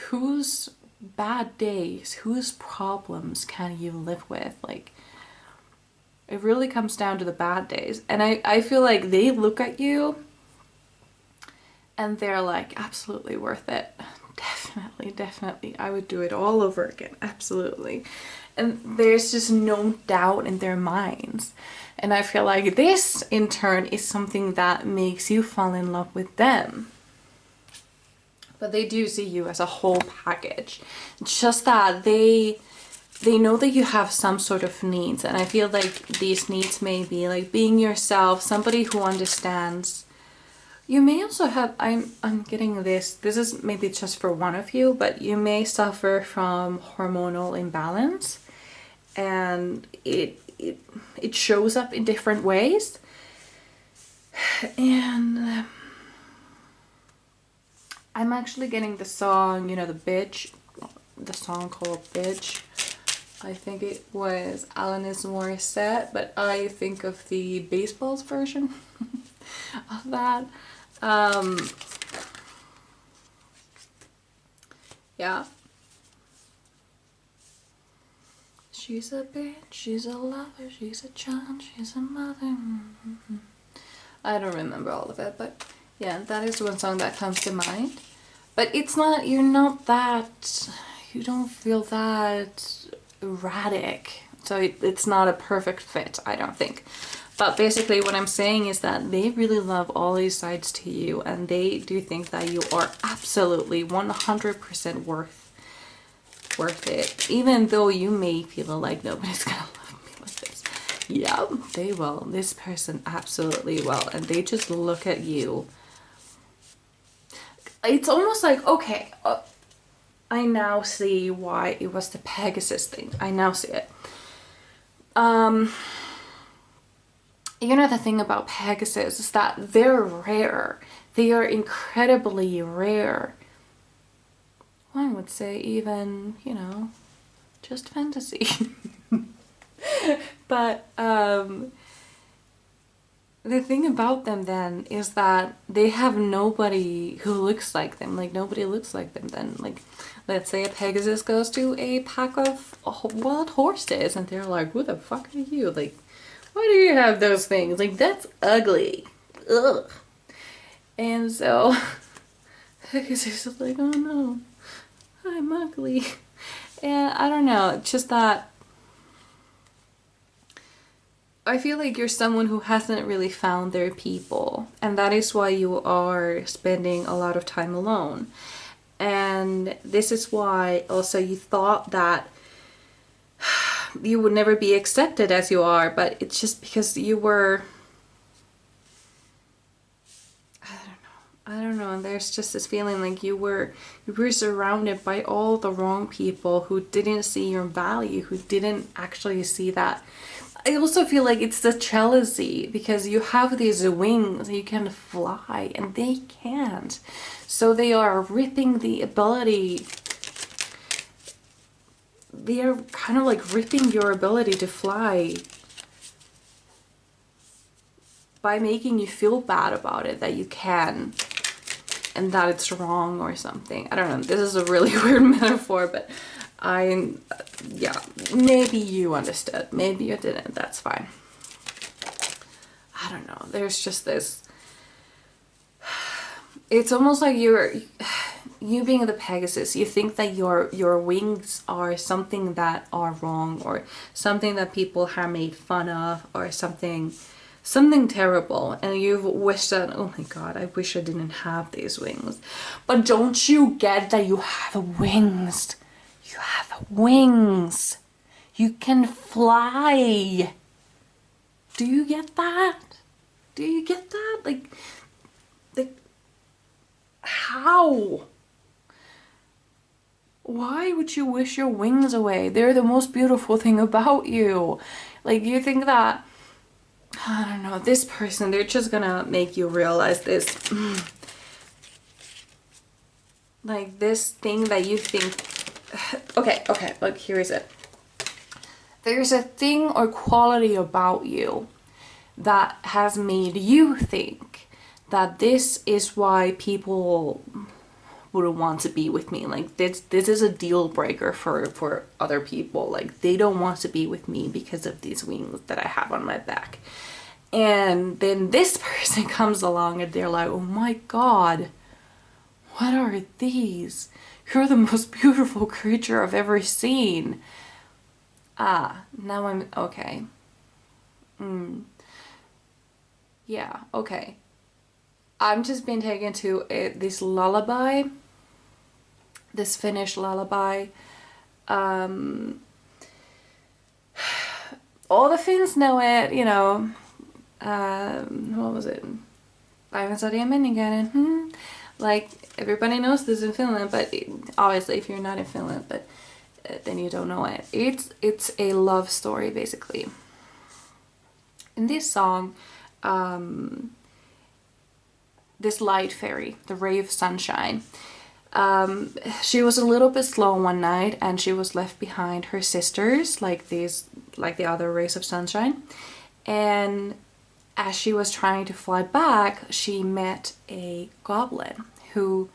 whose bad days, whose problems can you live with. Like it really comes down to the bad days. And I feel like they look at you and they're like, absolutely worth it. Definitely. I would do it all over again. Absolutely. And there's just no doubt in their minds. And I feel like this, in turn, is something that makes you fall in love with them. But they do see you as a whole package. It's just that they know that you have some sort of needs, and I feel like these needs may be like being yourself, somebody who understands. You may also have, I'm getting this is maybe just for one of you, but you may suffer from hormonal imbalance, and it shows up in different ways. And I'm actually getting the song, you know, the song called Bitch. I think it was Alanis Morissette, but I think of the Baseballs version of that. Yeah. She's a bitch, she's a lover, she's a child, she's a mother. I don't remember all of it, but yeah, that is one song that comes to mind. But it's not, you don't feel that erratic. So it's not a perfect fit, I don't think. But basically what I'm saying is that they really love all these sides to you, and they do think that you are absolutely 100% worth it. Even though you may feel like nobody's gonna love me like this. Yeah, they will. This person absolutely will. And they just look at you. It's almost like, okay, I now see why it was the Pegasus thing. I now see it. You know, the thing about Pegasus is that they're rare. They are incredibly rare. One would say even, you know, just fantasy. But the thing about them then is that they have nobody who looks like them. Like nobody looks like them then. Like let's say a Pegasus goes to a pack of wild horses and they're like, who the fuck are you? Like, why do you have those things? Like, that's ugly. Ugh. And so Pegasus is like, oh no, I'm ugly. And I don't know, it's just that I feel like you're someone who hasn't really found their people, and that is why you are spending a lot of time alone. And this is why also you thought that you would never be accepted as you are, but it's just because you were, I don't know, there's just this feeling like you were surrounded by all the wrong people who didn't see your value, who didn't actually see that. I also feel like it's the jealousy, because you have these wings, you can fly, and they can't. So they are ripping the ability, they are kind of like ripping your ability to fly by making you feel bad about it, that you can, and that it's wrong or something. I don't know, this is a really weird metaphor, but yeah, maybe you understood, maybe you didn't, that's fine. I don't know, there's just this, it's almost like you being the Pegasus, you think that your wings are something that are wrong, or something that people have made fun of, or something terrible, and you've wished that, oh my god, I wish I didn't have these wings. But don't you get that you have wings? You have wings. You can fly. Do you get that? Do you get that? Like how? Why would you wish your wings away? They're the most beautiful thing about you. Like, you think that, I don't know, this person, they're just gonna make you realize this. Like, this thing that you think, okay, look, here is it. There's a thing or quality about you that has made you think that this is why people wouldn't want to be with me. Like, this is a deal breaker for other people. Like, they don't want to be with me because of these wings that I have on my back. And then this person comes along and they're like, oh my god, what are these? You're the most beautiful creature I've ever seen. Ah, now I'm okay. Yeah, okay. I'm just being taken to this lullaby, this Finnish lullaby. All the Finns know it, you know. What was it? Päivän sadia menninkäinen. Like, everybody knows this in Finland, but obviously if you're not in Finland, but then you don't know it. It's a love story, basically. In this song, this light fairy, the ray of sunshine, she was a little bit slow one night, and she was left behind her sisters, like the other rays of sunshine. And as she was trying to fly back, she met a goblin who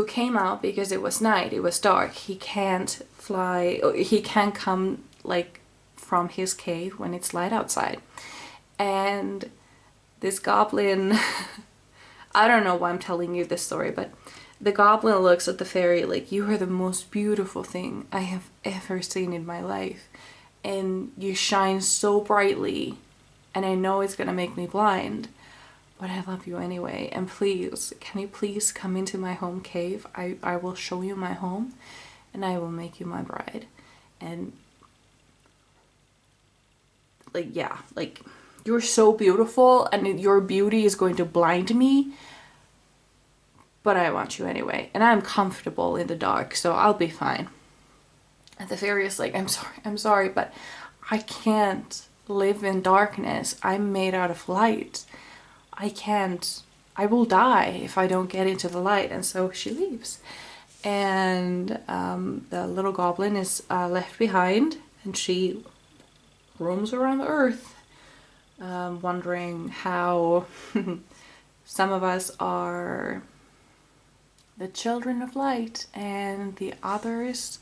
came out because it was night, it was dark. He can't fly, he can't come like from his cave when it's light outside. And this goblin, I don't know why I'm telling you this story, but the goblin looks at the fairy like, you are the most beautiful thing I have ever seen in my life. And you shine so brightly, and I know it's gonna make me blind, but I love you anyway. And please, can you please come into my home cave? I will show you my home, and I will make you my bride. And like, yeah, like, you're so beautiful, and your beauty is going to blind me, but I want you anyway, and I'm comfortable in the dark, so I'll be fine. And the fairy is like, I'm sorry, but I can't live in darkness. I'm made out of light. I will die if I don't get into the light. And so she leaves. And the little goblin is left behind, and she roams around the earth, wondering how some of us are the children of light and the others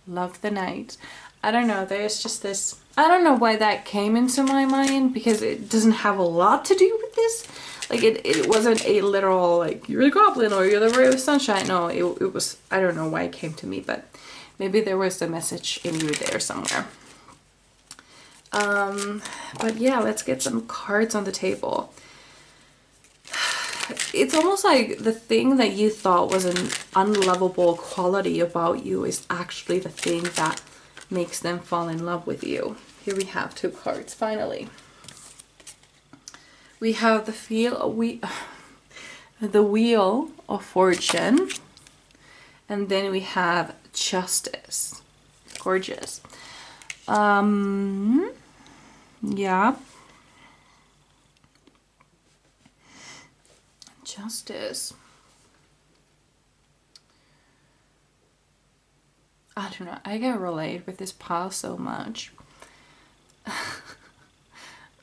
love the night. I don't know, there's just this, I don't know why that came into my mind, because it doesn't have a lot to do with this. Like, it wasn't a literal, like, you're the goblin or you're the ray of sunshine. No, it was, I don't know why it came to me, but maybe there was a message in you there somewhere. But yeah, let's get some cards on the table. It's almost like the thing that you thought was an unlovable quality about you is actually the thing that makes them fall in love with you. Here we have 2 cards, finally. We have the Wheel of Fortune, and then we have Justice. Gorgeous. Yeah. Justice. I don't know, I can relate with this pile so much.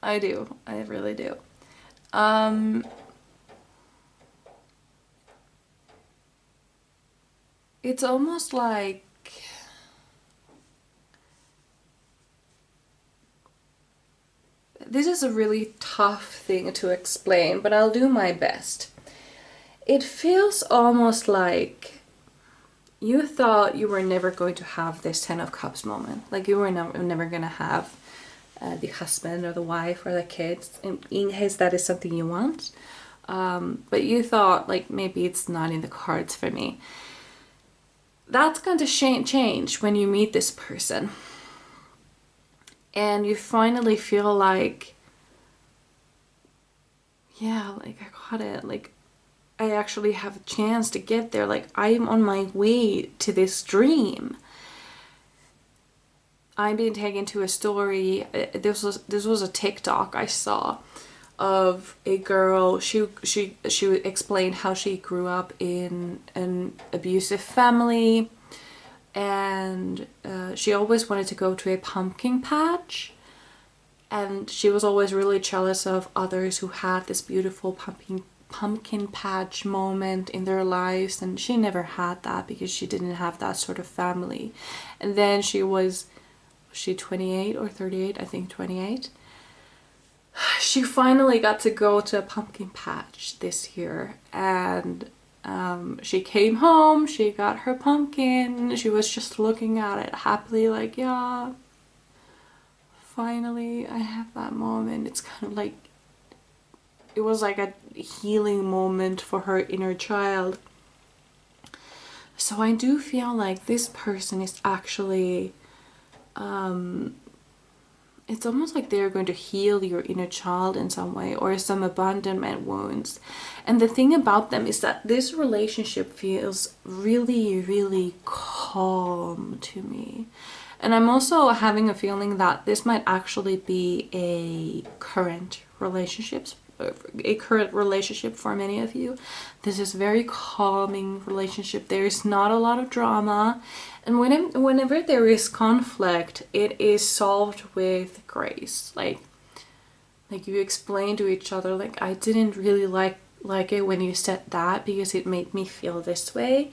I do, I really do. It's almost like this is a really tough thing to explain, but I'll do my best. It feels almost like you thought you were never going to have this 10 of Cups moment. Like you were never going to have the husband or the wife or the kids, in case that is something you want. But you thought like maybe it's not in the cards for me. That's going to change when you meet this person. And you finally feel like, yeah, like I got it. Like I actually have a chance to get there. Like I'm on my way to this dream. I'm being taken to a story. This was a TikTok I saw of a girl. She explained how she grew up in an abusive family, and she always wanted to go to a pumpkin patch, and she was always really jealous of others who had this beautiful pumpkin patch moment in their lives, and she never had that because she didn't have that sort of family. And then she 28 or 38? I think 28. She finally got to go to a pumpkin patch this year, and she came home, she got her pumpkin, she was just looking at it happily like, yeah, finally I have that moment. It's kind of like, it was like a healing moment for her inner child. So I do feel like this person is actually, it's almost like they're going to heal your inner child in some way, or some abandonment wounds. And the thing about them is that this relationship feels really, really calm to me. And I'm also having a feeling that this might actually be a current relationship for many of you. This is a very calming relationship. There is not a lot of drama, and whenever there is conflict, it is solved with grace. Like you explain to each other, like, I didn't really like it when you said that because it made me feel this way,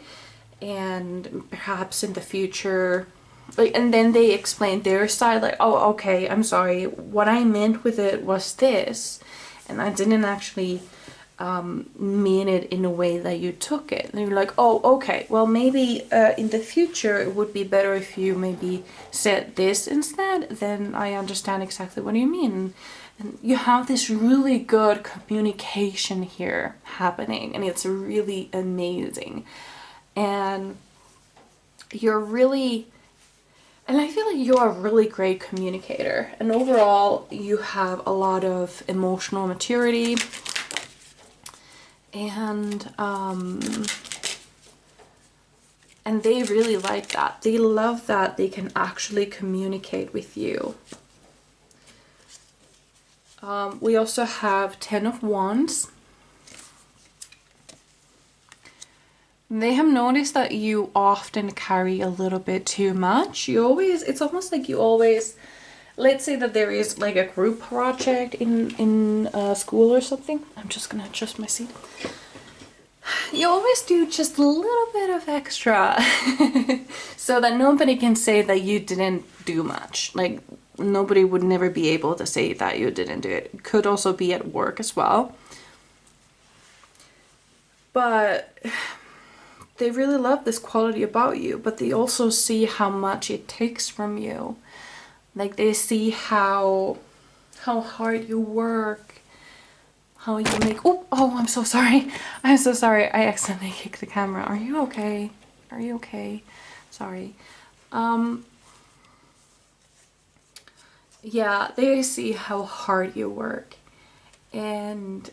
and perhaps in the future, like, and then they explain their side, like, oh, okay, I'm sorry, what I meant with it was this, and I didn't actually mean it in a way that you took it. And you're like, oh, okay, well, maybe in the future it would be better if you maybe said this instead. Then I understand exactly what you mean. And you have this really good communication here happening, and it's really amazing. And you're really, and I feel like you're a really great communicator, and overall you have a lot of emotional maturity, and they really like that. They love that they can actually communicate with you. We also have 10 of Wands. They have noticed that you often carry a little bit too much. It's almost like you always, let's say that there is like a group project in school or something. I'm just gonna adjust my seat. You always do just a little bit of extra so that nobody can say that you didn't do much. Like, nobody would never be able to say that you didn't do it. It could also be at work as well. But they really love this quality about you, but they also see how much it takes from you. Like they see how hard you work, how you make, oh, I'm so sorry. I'm so sorry. I accidentally kicked the camera. Are you okay? Are you okay? Sorry. Yeah, they see how hard you work. And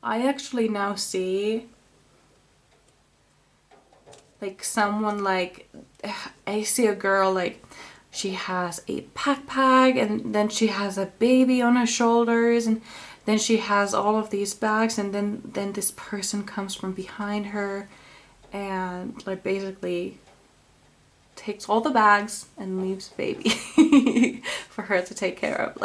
I actually now see like someone like, I see a girl like she has a backpack and then she has a baby on her shoulders and then she has all of these bags and then this person comes from behind her and like basically takes all the bags and leaves baby for her to take care of.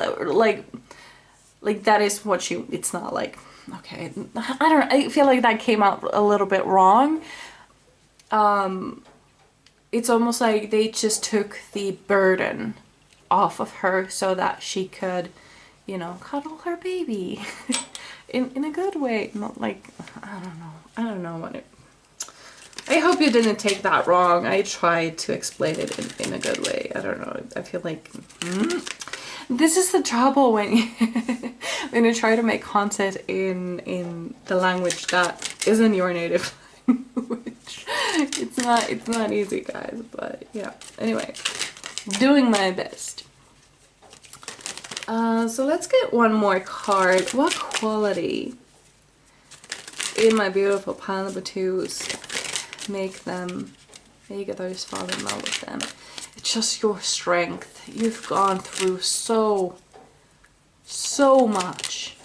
Like that is what she, it's not like, okay, I feel like that came out a little bit wrong. It's almost like they just took the burden off of her so that she could, you know, cuddle her baby in a good way. Not like, I don't know what it, I hope you didn't take that wrong. I tried to explain it in a good way. I don't know. I feel like this is the trouble when you when you try to make content in the language that isn't your native language. It's not easy, guys, but yeah. Anyway, doing my best. So let's get one more card. What quality in my beautiful pile of twos make others fall in love with them? It's just your strength. You've gone through so much.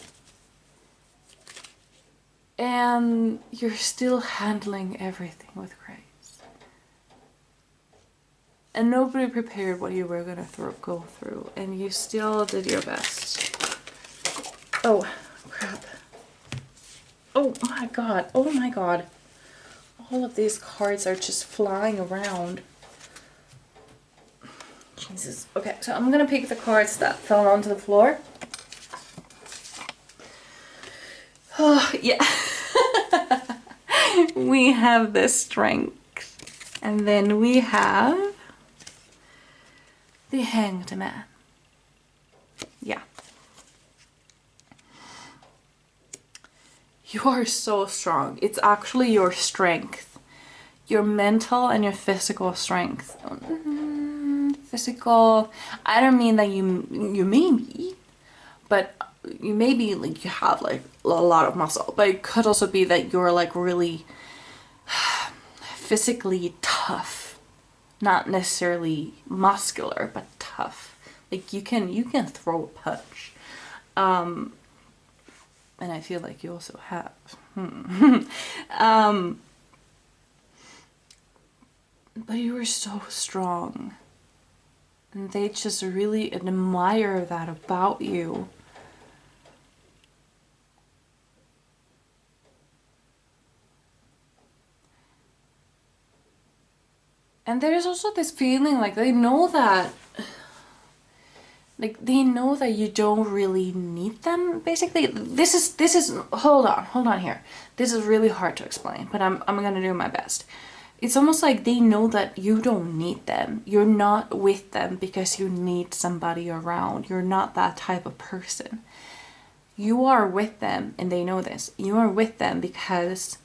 And you're still handling everything with grace. And nobody prepared what you were gonna go through, and you still did your best. Oh, crap. Oh my god, oh my god. All of these cards are just flying around. Jesus. Okay, so I'm gonna pick the cards that fell onto the floor. Oh, yeah. We have the strength. And then we have the Hanged Man. Yeah. You are so strong. It's actually your strength. Your mental and your physical strength. Physical, I don't mean that you may be, but you may be like you have like a lot of muscle, but it could also be that you're like really physically tough, not necessarily muscular, but tough. Like you can throw a punch, and I feel like you also have. But you are so strong, and they just really admire that about you. And there's also this feeling like they know that, like they know that you don't really need them. Basically, this is hold on here. This is really hard to explain, but I'm gonna do my best. It's almost like they know that you don't need them. You're not with them because you need somebody around. You're not that type of person. You are with them, and they know this. You are with them because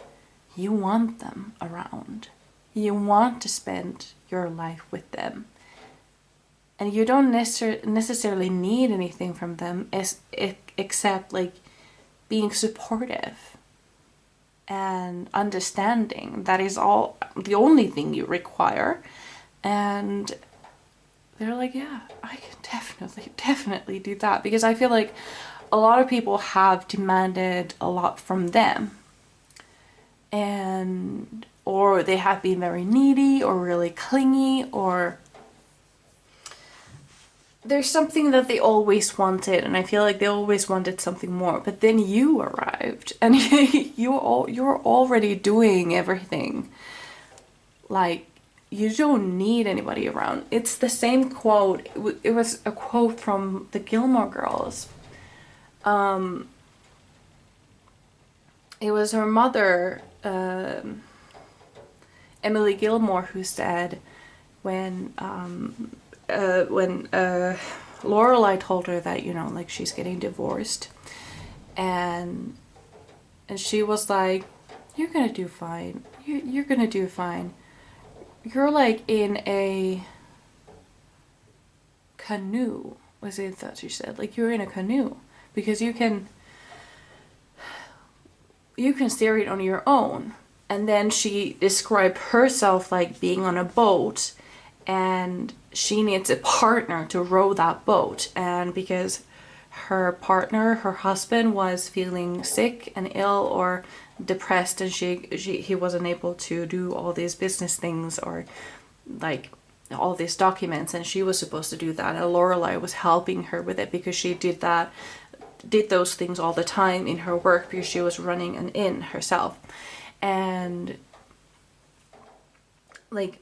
you want them around. You want to spend your life with them. And you don't necessarily need anything from them except like being supportive and understanding. That is all, the only thing you require. And they're like, yeah, I can definitely do that. Because I feel like a lot of people have demanded a lot from them. And or they have been very needy or really clingy, or there's something that they always wanted, and I feel like they always wanted something more. But then you arrived, and you're already doing everything. Like, you don't need anybody around. It's the same quote. It was a quote from the Gilmore Girls. It was her mother, Emily Gilmore, who said when when Lorelai told her that, you know, like she's getting divorced, and she was like, you're gonna do fine, you're gonna do fine, you're like in a canoe, was it that she said, like you're in a canoe because you can steer it on your own. And then she described herself like being on a boat, and she needs a partner to row that boat. And because her partner, her husband, was feeling sick and ill or depressed, and he wasn't able to do all these business things or like all these documents, and she was supposed to do that, and Lorelai was helping her with it because she did those things all the time in her work because she was running an inn herself. And like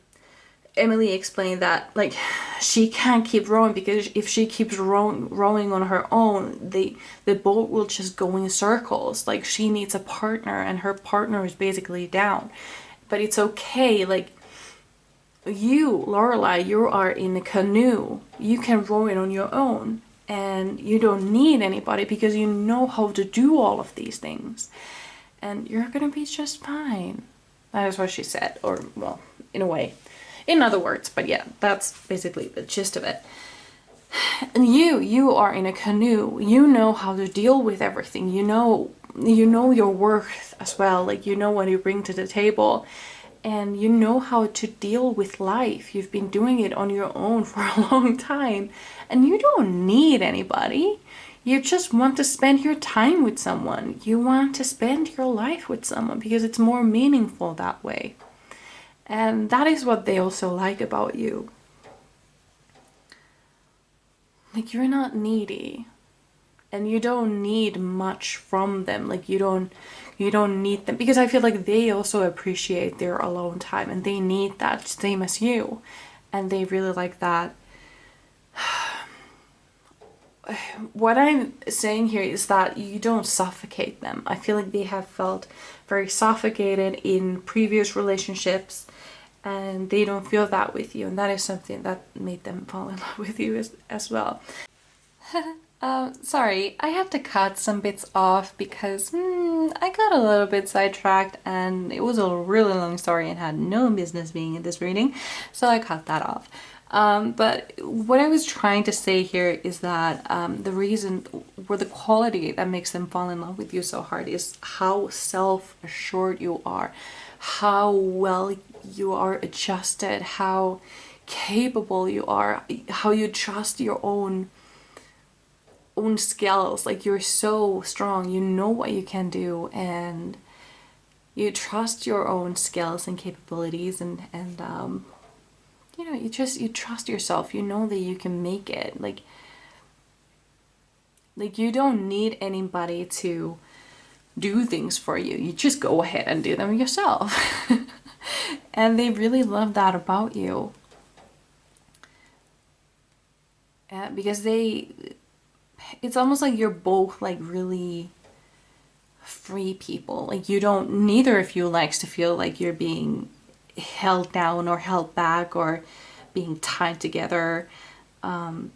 Emily explained that like she can't keep rowing because if she keeps rowing on her own, the boat will just go in circles. Like she needs a partner, and her partner is basically down. But it's okay, like you, Lorelai, you are in a canoe. You can row it on your own, and you don't need anybody because you know how to do all of these things. And you're gonna be just fine. That is what she said, or well, in a way, in other words, but yeah, that's basically the gist of it. And you are in a canoe. You know how to deal with everything. You know your worth as well. Like you know what you bring to the table, and you know how to deal with life. You've been doing it on your own for a long time, and you don't need anybody. You just want to spend your time with someone. You want to spend your life with someone because it's more meaningful that way. And that is what they also like about you. Like you're not needy, and you don't need much from them. Like you don't need them, because I feel like they also appreciate their alone time, and they need that same as you, and they really like that. What I'm saying here is that you don't suffocate them. I feel like they have felt very suffocated in previous relationships, and they don't feel that with you, and that is something that made them fall in love with you as well. Sorry, I had to cut some bits off because I got a little bit sidetracked, and it was a really long story and had no business being in this reading, so I cut that off. But what I was trying to say here is that the reason, or the quality that makes them fall in love with you so hard, is how self-assured you are, how well you are adjusted, how capable you are, how you trust your own skills. Like you're so strong, you know what you can do, and you trust your own skills and capabilities, and you know, you trust yourself. You know that you can make it. Like you don't need anybody to do things for you. You just go ahead and do them yourself. And they really love that about you. Because it's almost like you're both like really free people. Like neither of you likes to feel like you're being held down or held back or being tied together. You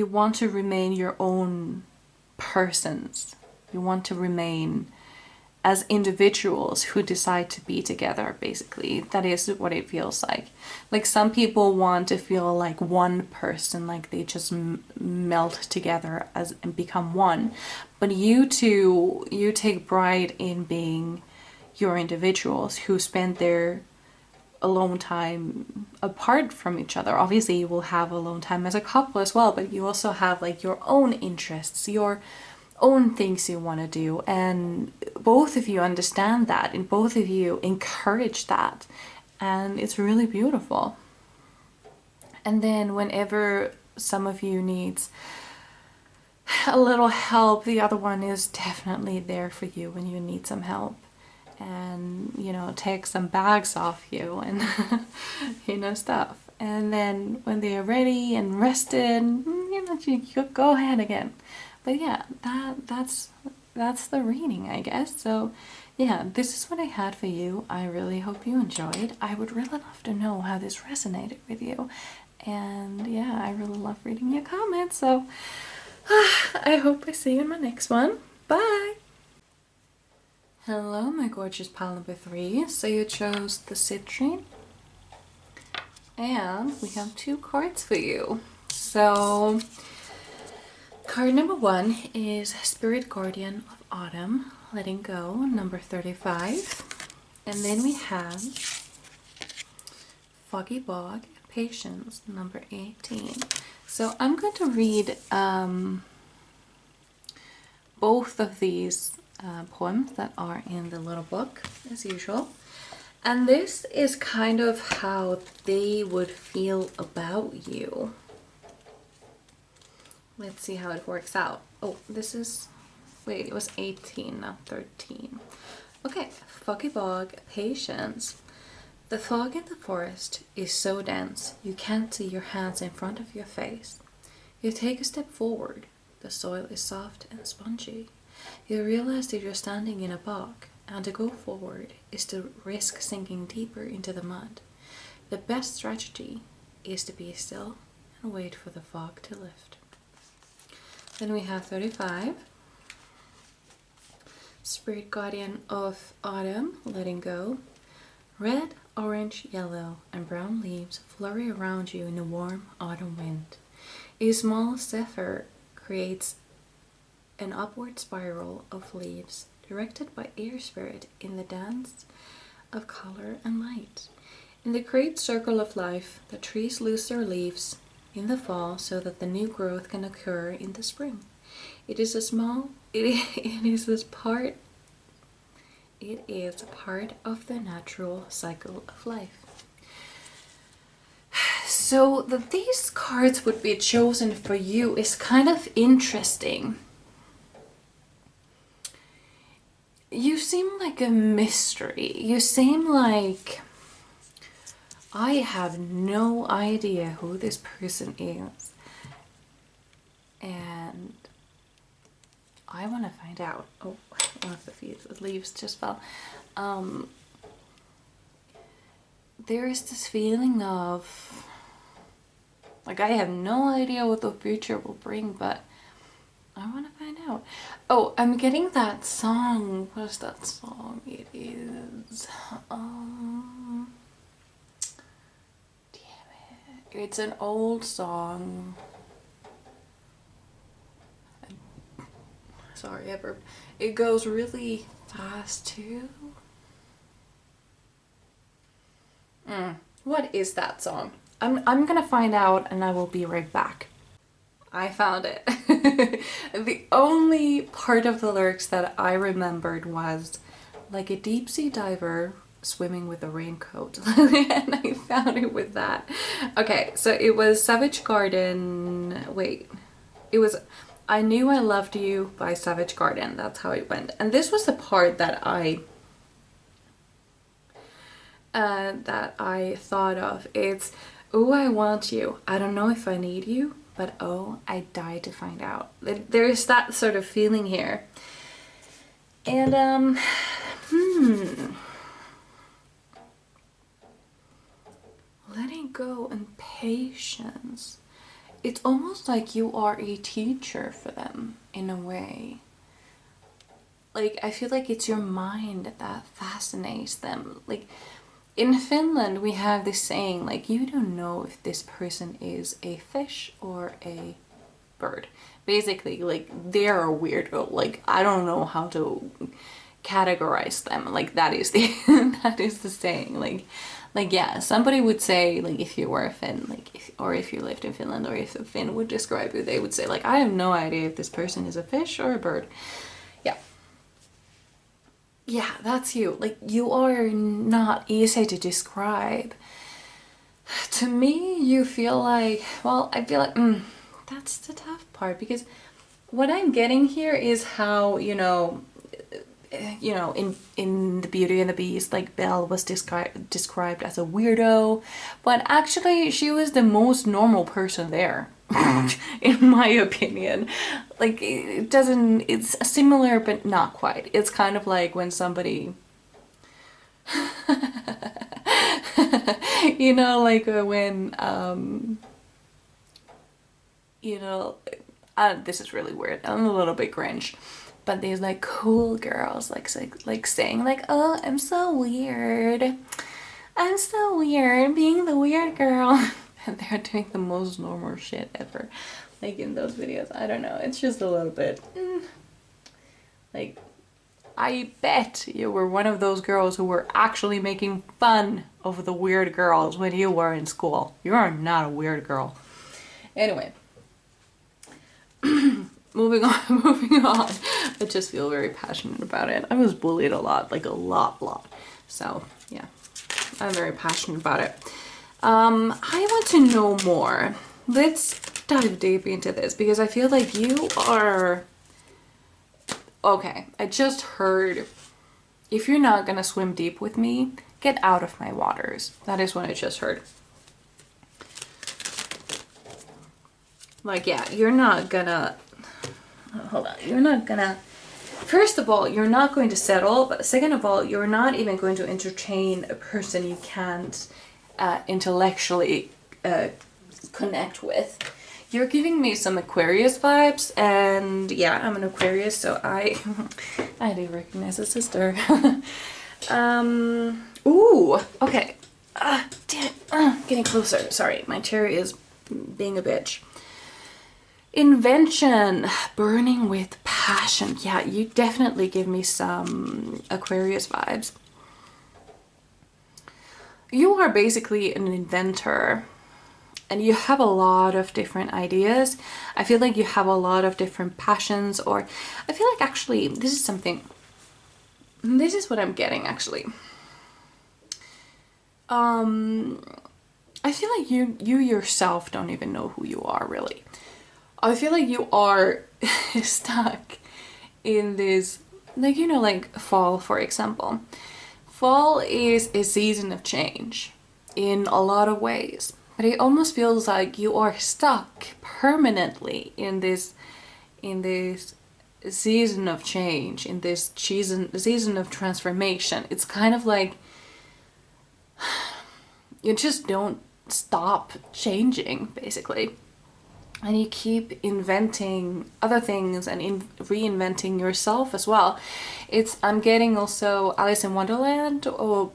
want to remain your own persons. You want to remain as individuals who decide to be together, basically. That is what it feels like. Like some people want to feel like one person, like they just melt together and become one. But you two, you take pride in being your individuals who spend their alone time apart from each other. Obviously you will have alone time as a couple as well, but you also have like your own interests, your own things you want to do, and both of you understand that, and both of you encourage that, and it's really beautiful. And then whenever some of you needs a little help, the other one is definitely there for you when you need some help, and you know, take some bags off you and you know, stuff. And then when they are ready and rested, you know, you go ahead again. But yeah, that's that's the reading, I guess. So yeah, this is what I had for you. I really hope you enjoyed. I would really love to know how this resonated with you. And yeah, I really love reading your comments. So I hope I see you in my next one. Bye! Hello, my gorgeous pile number 3. So you chose the citrine. And we have 2 cards for you. So card number 1 is Spirit Guardian of Autumn, Letting Go, number 35. And then we have Foggy Bog, Patience, number 18. So I'm going to read both of these poems that are in the little book, as usual. And this is kind of how they would feel about you. Let's see how it works out. Oh, this is... Wait, it was 18, not 13. Okay, Foggy Bog, Patience. The fog in the forest is so dense you can't see your hands in front of your face. You take a step forward. The soil is soft and spongy. You realize that you're standing in a bog, and to go forward is to risk sinking deeper into the mud. The best strategy is to be still and wait for the fog to lift. Then we have 35. Spirit Guardian of Autumn, Letting Go. Red, orange, yellow, and brown leaves flurry around you in the warm autumn wind. A small zephyr creates an upward spiral of leaves, directed by air spirit in the dance of color and light. In the great circle of life, the trees lose their leaves in the fall so that the new growth can occur in the spring. It is part of the natural cycle of life. So that these cards would be chosen for you is kind of interesting. You seem like a mystery. You seem like I have no idea who this person is. And I want to find out. Oh, one of the leaves just fell. There is this feeling of, like, I have no idea what the future will bring, but I want to find out. Oh, I'm getting that song. What is that song? It is, damn it. It's an old song. Sorry, I burped. It goes really fast too. What is that song? I'm gonna find out and I will be right back. I found it. The only part of the lyrics that I remembered was like a deep sea diver swimming with a raincoat. And I found it with that. Okay, so it was Savage Garden. Wait, it was I Knew I Loved You by Savage Garden. That's how it went. And this was the part that I thought of. It's, oh, I want you. I don't know if I need you, but oh, I die to find out. There's that sort of feeling here. And, letting go and patience. It's almost like you are a teacher for them, in a way. Like, I feel like it's your mind that fascinates them. Like, in Finland, we have this saying, like, you don't know if this person is a fish or a bird. Basically, like, they're a weirdo. Like, I don't know how to categorize them. Like, that is the that is the saying. Like, yeah, somebody would say, like, if you were a Finn, like, or if you lived in Finland, or if a Finn would describe you, they would say, like, I have no idea if this person is a fish or a bird. Yeah. Yeah, that's you. Like, you are not easy to describe. To me, you feel like, well, I feel like, that's the tough part, because what I'm getting here is how, you know, in The Beauty and the Beast, like, Belle was described as a weirdo, but actually she was the most normal person there, in my opinion. like it doesn't, it's similar but not quite. It's kind of like when somebody you know, like when you know, this is really weird, I'm a little bit cringe, but these like cool girls like saying like, oh, I'm so weird, I'm so weird, being the weird girl. And they're doing the most normal shit ever, like in those videos. I don't know, it's just a little bit like, I bet you were one of those girls who were actually making fun of the weird girls when you were in school. You are not a weird girl. Anyway, moving on, moving on. I just feel very passionate about it. I was bullied a lot, like a lot. So yeah, I'm very passionate about it. I want to know more. Let's dive deep into this because I feel like you are... Okay, I just heard, if you're not gonna swim deep with me, get out of my waters. That is what I just heard. Like, yeah, you're not gonna... Hold on. You're not gonna... First of all, you're not going to settle, but second of all, you're not even going to entertain a person you can't intellectually connect with. You're giving me some Aquarius vibes, and yeah, I'm an Aquarius, so I do recognize a sister. Ooh, okay. Getting closer. Sorry, my cherry is being a bitch. Invention, burning with passion. Yeah, you definitely give me some Aquarius vibes. You are basically an inventor. And you have a lot of different ideas. I feel like you have a lot of different passions, or I feel like actually this is something, this is what I'm getting actually. I feel like you yourself don't even know who you are really. I feel like you are stuck in this, like, you know, like fall, for example. Fall is a season of change in a lot of ways. But it almost feels like you are stuck permanently in this season of change, in this season of transformation. It's kind of like you just don't stop changing, basically. And you keep inventing other things and reinventing yourself as well. I'm getting also Alice in Wonderland, or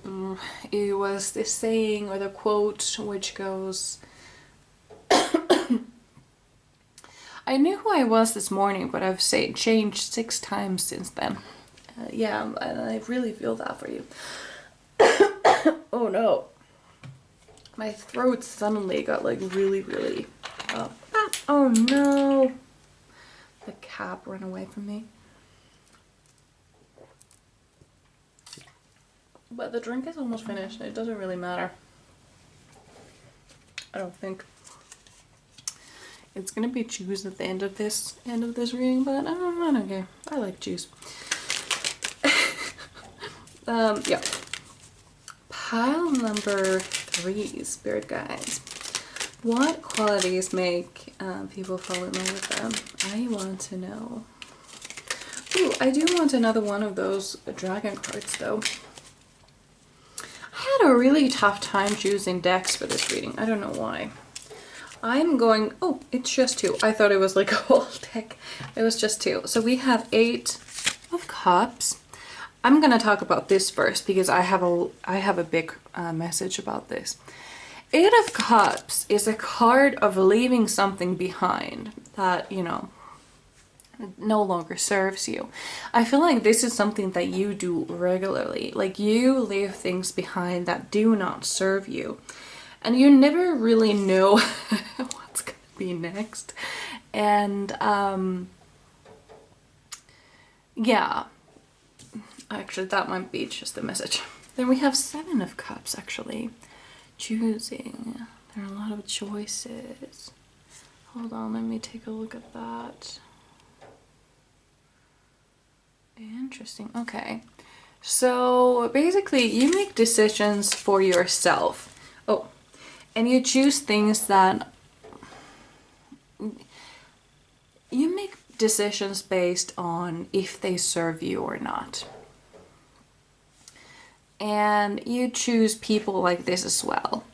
it was this saying or the quote which goes, I knew who I was this morning, but I've changed 6 times since then. Yeah, I really feel that for you. Oh no. My throat suddenly got like really... Oh no! The cap ran away from me. But the drink is almost finished. It doesn't really matter. I don't think. It's gonna be juice at the end of this reading, but I don't care. I like juice. Yeah. Pile number 3, spirit guides. What qualities make people fall in love with them? I want to know. Ooh, I do want another one of those dragon cards though. I had a really tough time choosing decks for this reading. I don't know why. I'm going... Oh, it's just 2. I thought it was like a whole deck. It was just 2. So we have 8 of Cups. I'm gonna talk about this first because I have a big message about this. 8 of Cups is a card of leaving something behind that, you know, no longer serves you. I feel like this is something that you do regularly. Like, you leave things behind that do not serve you. And you never really know what's gonna be next. And, yeah. Actually, that might be just a message. Then we have 7 of Cups, actually. Choosing. There are a lot of choices. Hold on, let me take a look at that. Interesting. Okay. So basically you make decisions for yourself. Oh, and you choose things that you make decisions based on if they serve you or not. And you choose people like this as well.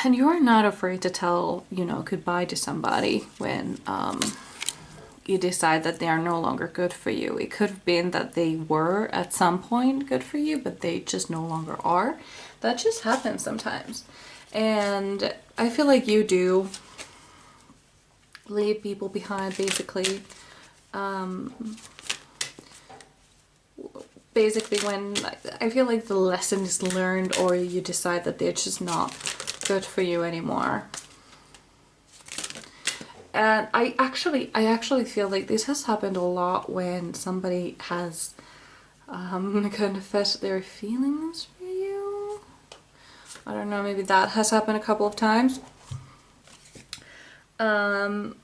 And you're not afraid to tell, you know, goodbye to somebody when you decide that they are no longer good for you. It could have been that they were at some point good for you, but they just no longer are. That just happens sometimes. And I feel like you do leave people behind, basically. Basically when I feel like the lesson is learned, or you decide that they're just not good for you anymore. And I actually feel like this has happened a lot when somebody has confessed their feelings for you. I don't know, maybe that has happened a couple of times. But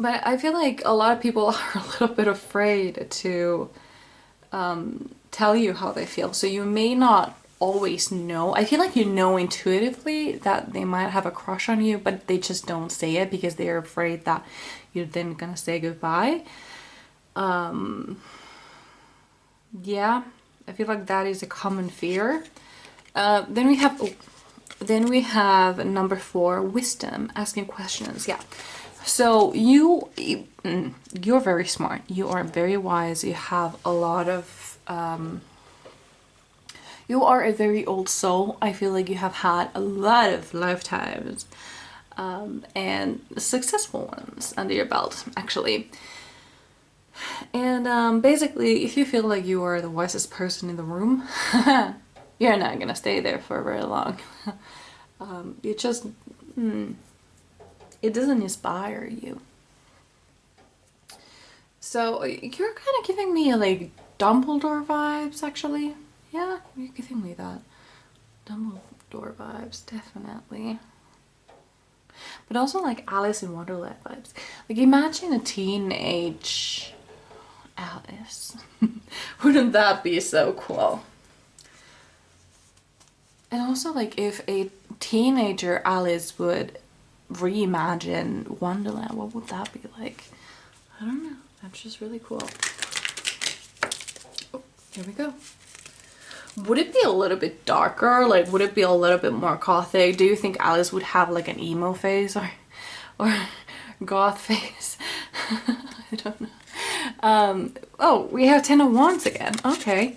I feel like a lot of people are a little bit afraid to tell you how they feel. So you may not always know. I feel like you know intuitively that they might have a crush on you, but they just don't say it because they're afraid that you're then gonna say goodbye. Yeah, I feel like that is a common fear. Then we have number 4, wisdom, asking questions. Yeah. So you're very smart. You are very wise. You have a lot of you are a very old soul. I feel like you have had a lot of lifetimes and successful ones under your belt, actually. And basically, if you feel like you are the wisest person in the room, you're not gonna stay there for very long. You just it doesn't inspire you. So you're kind of giving me like Dumbledore vibes, actually. Yeah, you're giving me that Dumbledore vibes, definitely. But also like Alice in Wonderland vibes. Like imagine a teenage Alice. Wouldn't that be so cool? And also like if a teenager Alice would reimagine Wonderland, what would that be like? I don't know. That's just really cool. Oh, here we go. Would it be a little bit darker? Like, would it be a little bit more gothic? Do you think Alice would have like an emo face or goth face? I don't know. Oh, we have 10 of Wands again. Okay.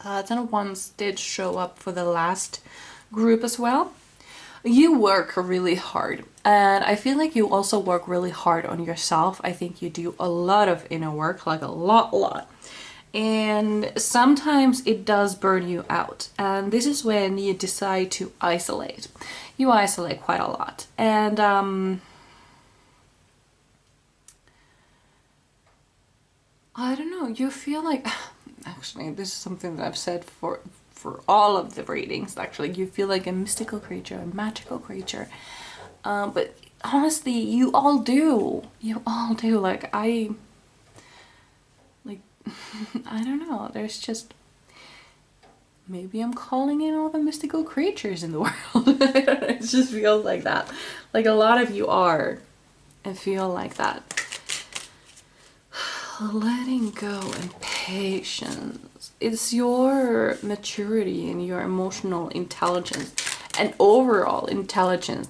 10 of Wands did show up for the last group as well. You work really hard, and I feel like you also work really hard on yourself. I think you do a lot of inner work, like a lot. And sometimes it does burn you out, and this is when you decide to isolate. You isolate quite a lot, and I don't know, you feel like, actually this is something that I've said for all of the readings, actually. You feel like a mystical creature, a magical creature, but honestly you all do, like I don't know, there's just, maybe I'm calling in all the mystical creatures in the world. It just feels like that, like a lot of you are and feel like that. Letting go and patience. It's your maturity and your emotional intelligence and overall intelligence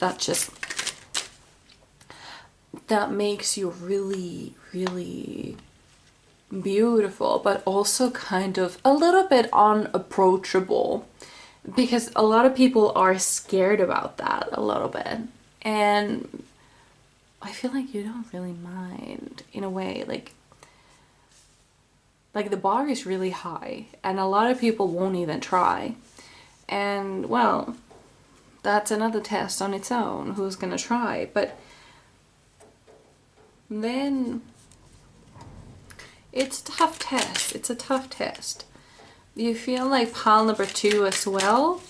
that makes you really, really beautiful, but also kind of a little bit unapproachable, because a lot of people are scared about that a little bit, and I feel like you don't really mind in a way. Like the bar is really high and a lot of people won't even try, and well, that's another test on its own, who's gonna try. But then it's a tough test. It's a tough test. You feel like pile number 2 as well.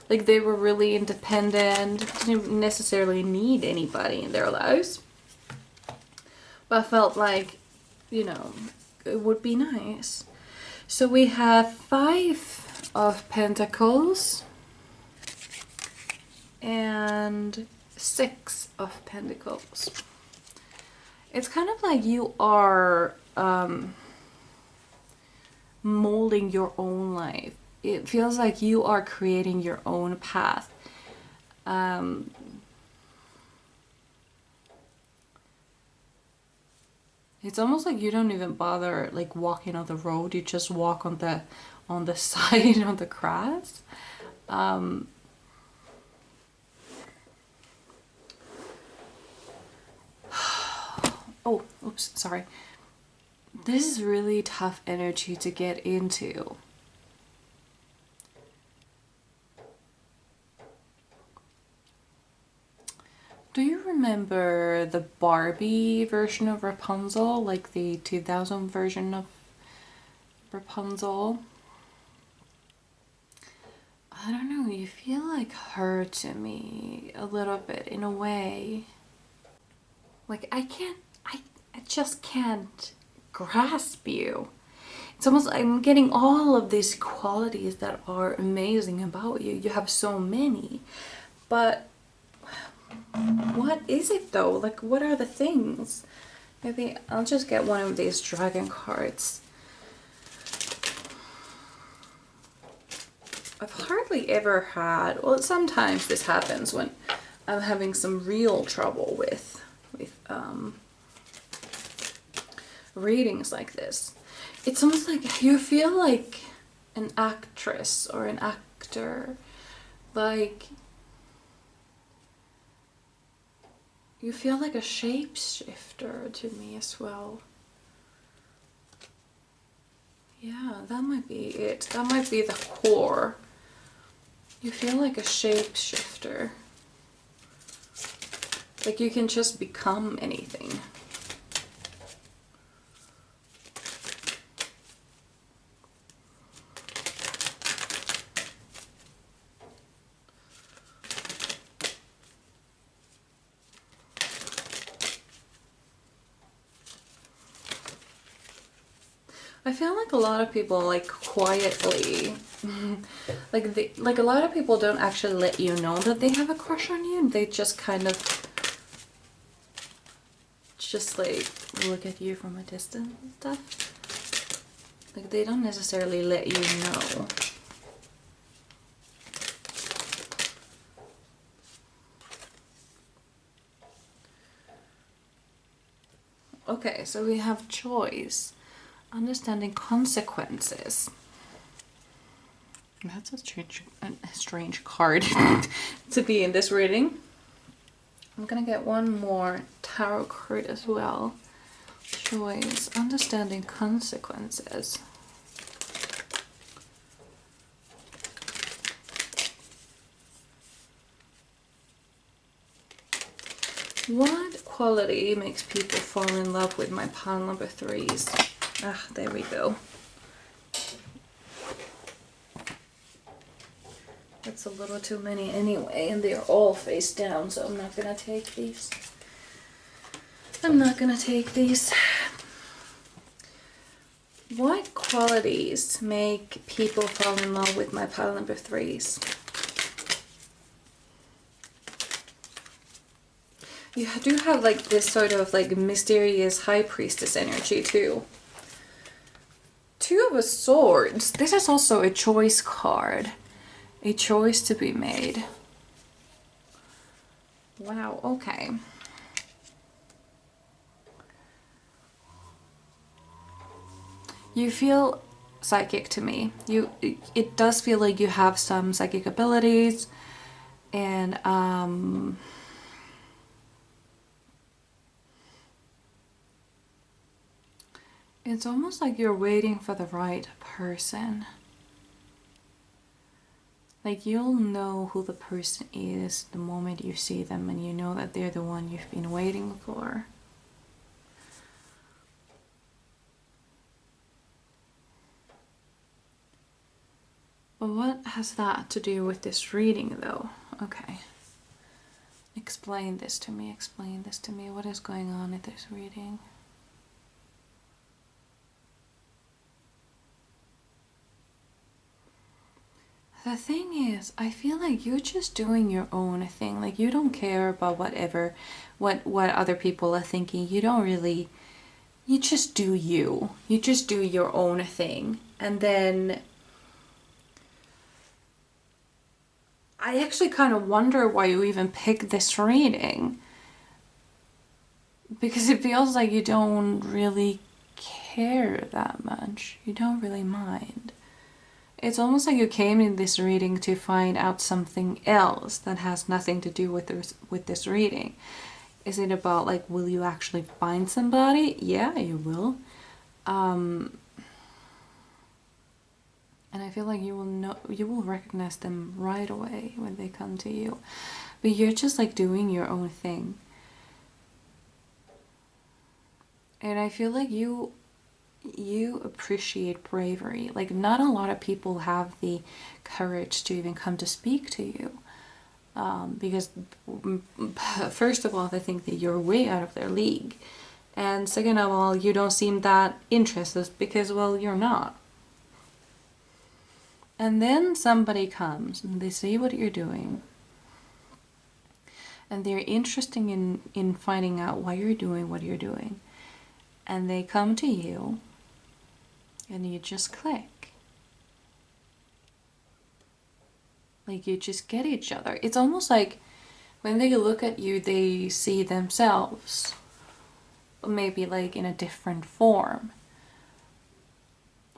Like they were really independent, didn't necessarily need anybody in their lives, but felt like, you know, it would be nice. So we have 5 of Pentacles and Six of Pentacles. It's kind of like you are molding your own life. It feels like you are creating your own path. It's almost like you don't even bother like walking on the road. You just walk on the side of the grass. Oh, oops, sorry. This is really tough energy to get into. Do you remember the Barbie version of Rapunzel, like the 2000 version of Rapunzel? I don't know, you feel like her to me a little bit in a way. Like I just can't grasp you. It's almost like I'm getting all of these qualities that are amazing about you. You have so many, but what is it though? Like, what are the things? Maybe I'll just get one of these dragon cards. I've hardly ever had, well, sometimes this happens when I'm having some real trouble with readings like this. It's almost like you feel like an actress or an actor, like you feel like a shapeshifter to me as well. Yeah, that might be it. That might be the core. You feel like a shapeshifter. Like you can just become anything. I feel like a lot of people like quietly like a lot of people don't actually let you know that they have a crush on you. They just kind of just like look at you from a distance and stuff. Like they don't necessarily let you know. Okay, so we have choice. Understanding consequences. That's a strange card to be in this reading. I'm gonna get one more tarot card as well. Choice. Understanding consequences. What quality makes people fall in love with my pile number threes? Ah, there we go. That's a little too many anyway, and they're all face down, so I'm not gonna take these. I'm not gonna take these. What qualities make people fall in love with my pile number threes? You do have like this sort of like mysterious high priestess energy too. Two of Swords. This is also a choice card. A choice to be made. Wow, okay. You feel psychic to me. It does feel like you have some psychic abilities, and it's almost like you're waiting for the right person. Like you'll know who the person is the moment you see them, and you know that they're the one you've been waiting for. But what has that to do with this reading though? Okay. Explain this to me, explain this to me. What is going on in this reading? The thing is, I feel like you're just doing your own thing. Like, you don't care about what other people are thinking. You don't really, you just do you. You just do your own thing. And then I actually kind of wonder why you even picked this reading. Because it feels like you don't really care that much. You don't really mind. It's almost like you came in this reading to find out something else that has nothing to do with this reading. Is it about, like, will you actually find somebody? Yeah, you will. And I feel like you will recognize them right away when they come to you. But you're just like doing your own thing. And I feel like you appreciate bravery. Like, not a lot of people have the courage to even come to speak to you. Because first of all, they think that you're way out of their league. And second of all, you don't seem that interested because, well, you're not. And then somebody comes and they see what you're doing. And they're interested in finding out why you're doing what you're doing. And they come to you and you just click. Like, you just get each other. It's almost like when they look at you, they see themselves, maybe like in a different form.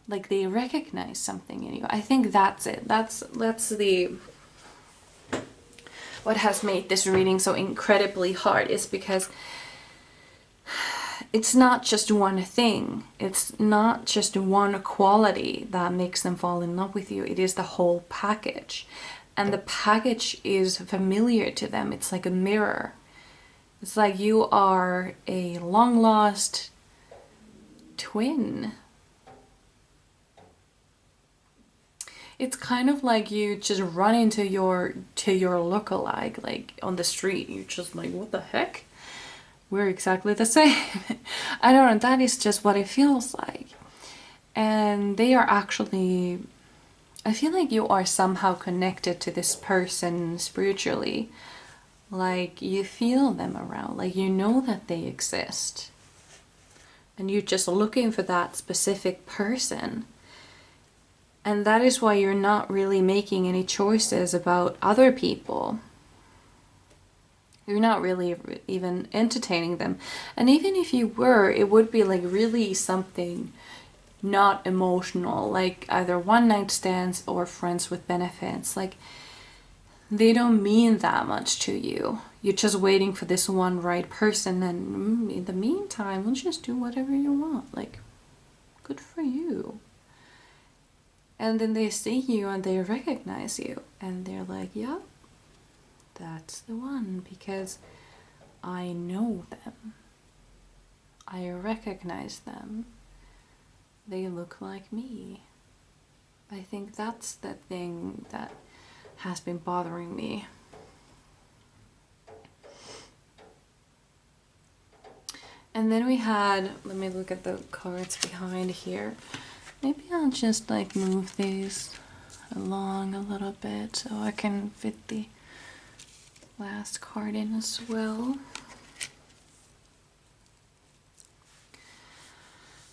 Like, they recognize something in you. I think that's it. That's the what has made this reading so incredibly hard, is because it's not just one thing. It's not just one quality that makes them fall in love with you. It is the whole package. And the package is familiar to them. It's like a mirror. It's like you are a long-lost twin. It's kind of like you just run into your lookalike, like on the street. You're just like, what the heck? We're exactly the same. I don't know, that is just what it feels like. And they are actually, I feel like you are somehow connected to this person spiritually. Like, you feel them around, like you know that they exist. And you're just looking for that specific person. And that is why you're not really making any choices about other people. You're not really even entertaining them. And even if you were, it would be like really something not emotional, like either one night stands or friends with benefits. Like, they don't mean that much to you. You're just waiting for this one right person, and in the meantime, we'll just do whatever you want. Like, good for you. And then they see you and they recognize you, and they're like, yeah, that's the one, because I know them. I recognize them. They look like me. I think that's the thing that has been bothering me. And then we had, let me look at the cards behind here. Maybe I'll just like move these along a little bit so I can fit the last card in as well.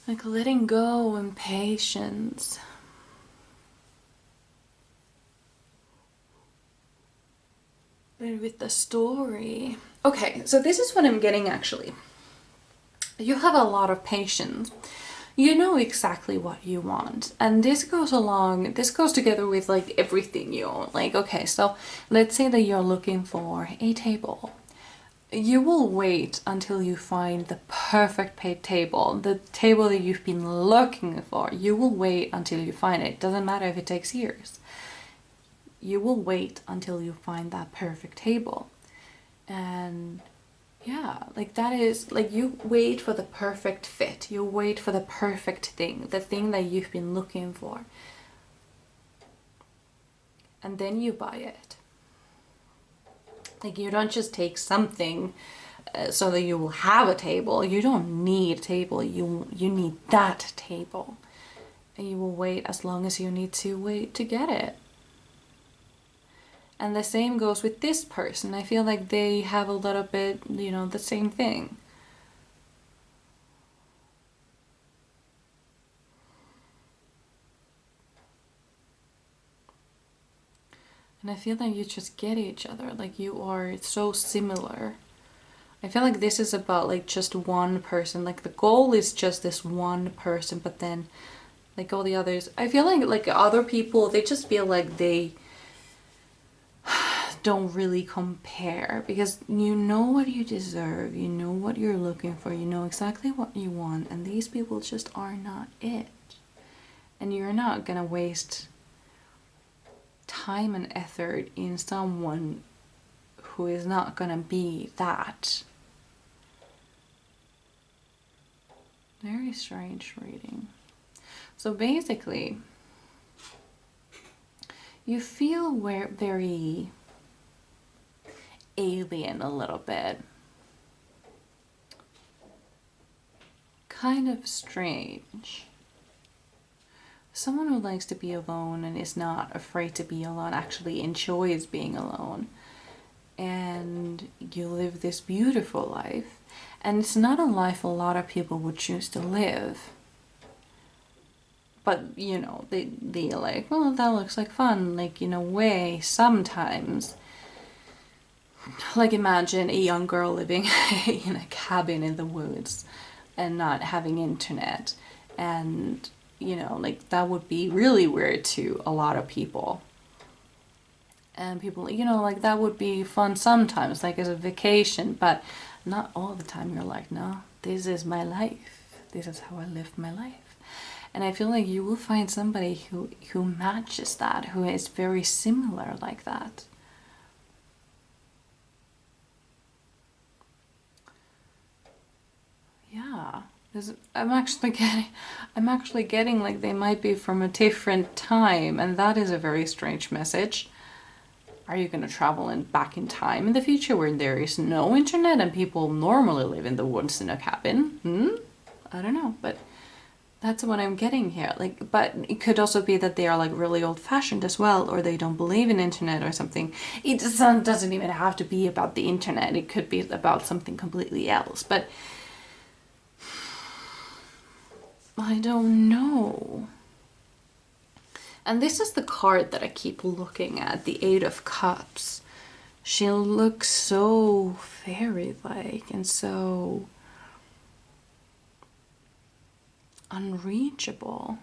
Like, letting go and patience. And with the story. Okay, so this is what I'm getting actually. You have a lot of patience. You know exactly what you want. And this goes together with like everything you own. Like, okay, so let's say that you're looking for a table. You will wait until you find the perfect table, the table that you've been looking for. You will wait until you find it. Doesn't matter if it takes years. You will wait until you find that perfect table. And yeah, like that is, like, you wait for the perfect fit. You wait for the perfect thing, the thing that you've been looking for. And then you buy it. Like, you don't just take something so that you will have a table. You don't need a table. You need that table. And you will wait as long as you need to wait to get it. And the same goes with this person. I feel like they have a little bit, you know, the same thing. And I feel like you just get each other. Like you are so similar. I feel like this is about like just one person. Like the goal is just this one person, but then like all the others, I feel like other people, they just feel like they don't really compare, because you know what you deserve, you know what you're looking for, you know exactly what you want, and these people just are not it. And you're not gonna waste time and effort in someone who is not gonna be that. Very strange reading. So basically, you feel very alien a little bit. Kind of strange. Someone who likes to be alone and is not afraid to be alone, actually enjoys being alone. And you live this beautiful life. And it's not a life a lot of people would choose to live. But, you know, they're like, well, that looks like fun. Like, in a way, sometimes. Like, imagine a young girl living in a cabin in the woods and not having internet. And, you know, like, that would be really weird to a lot of people. And people, you know, like, that would be fun sometimes, like, as a vacation. But not all the time. You're like, no, this is my life. This is how I live my life. And I feel like you will find somebody who matches that, who is very similar like that. Yeah, I'm actually getting like they might be from a different time, and that is a very strange message. Are you going to travel back in time in the future where there is no internet and people normally live in the woods in a cabin? I don't know, but that's what I'm getting here. Like, but it could also be that they are like really old-fashioned as well, or they don't believe in internet or something. It doesn't even have to be about the internet. It could be about something completely else. But I don't know. And this is the card that I keep looking at, the Eight of Cups. She looks so fairy-like and so unreachable.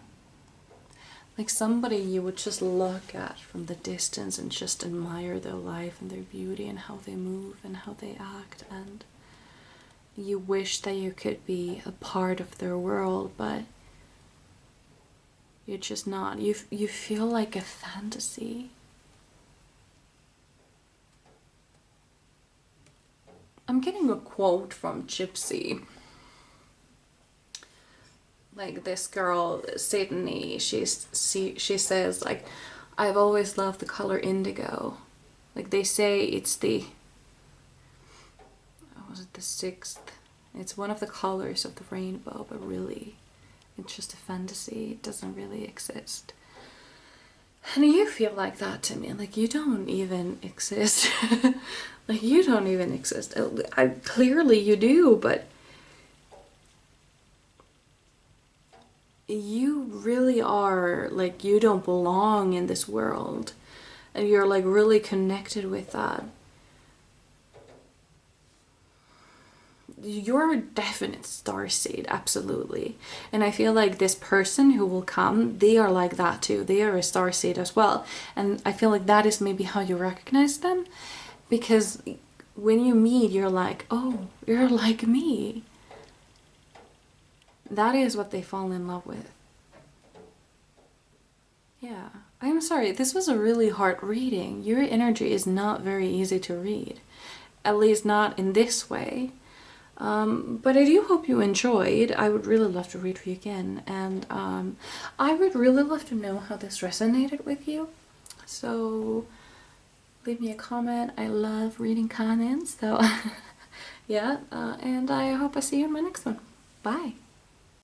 Like somebody you would just look at from the distance and just admire their life and their beauty and how they move and how they act, and you wish that you could be a part of their world, but you're just not. You feel like a fantasy. I'm getting a quote from Gypsy. Like this girl, Sydney, she says like, I've always loved the color indigo. Like they say it's the, was it the sixth? It's one of the colors of the rainbow, but really it's just a fantasy. It doesn't really exist. And you feel like that to me. Like you don't even exist. Like you don't even exist. Clearly you do, but you really are like, you don't belong in this world. And you're like really connected with that. You're a definite starseed, absolutely. And I feel like this person who will come, they are like that too. They are a starseed as well. And I feel like that is maybe how you recognize them. Because when you meet, you're like, oh, you're like me. That is what they fall in love with. Yeah. I'm sorry, this was a really hard reading. Your energy is not very easy to read. At least not in this way. But I do hope you enjoyed. I would really love to read for you again. And I would really love to know how this resonated with you. So leave me a comment. I love reading comments. So yeah, and I hope I see you in my next one. Bye.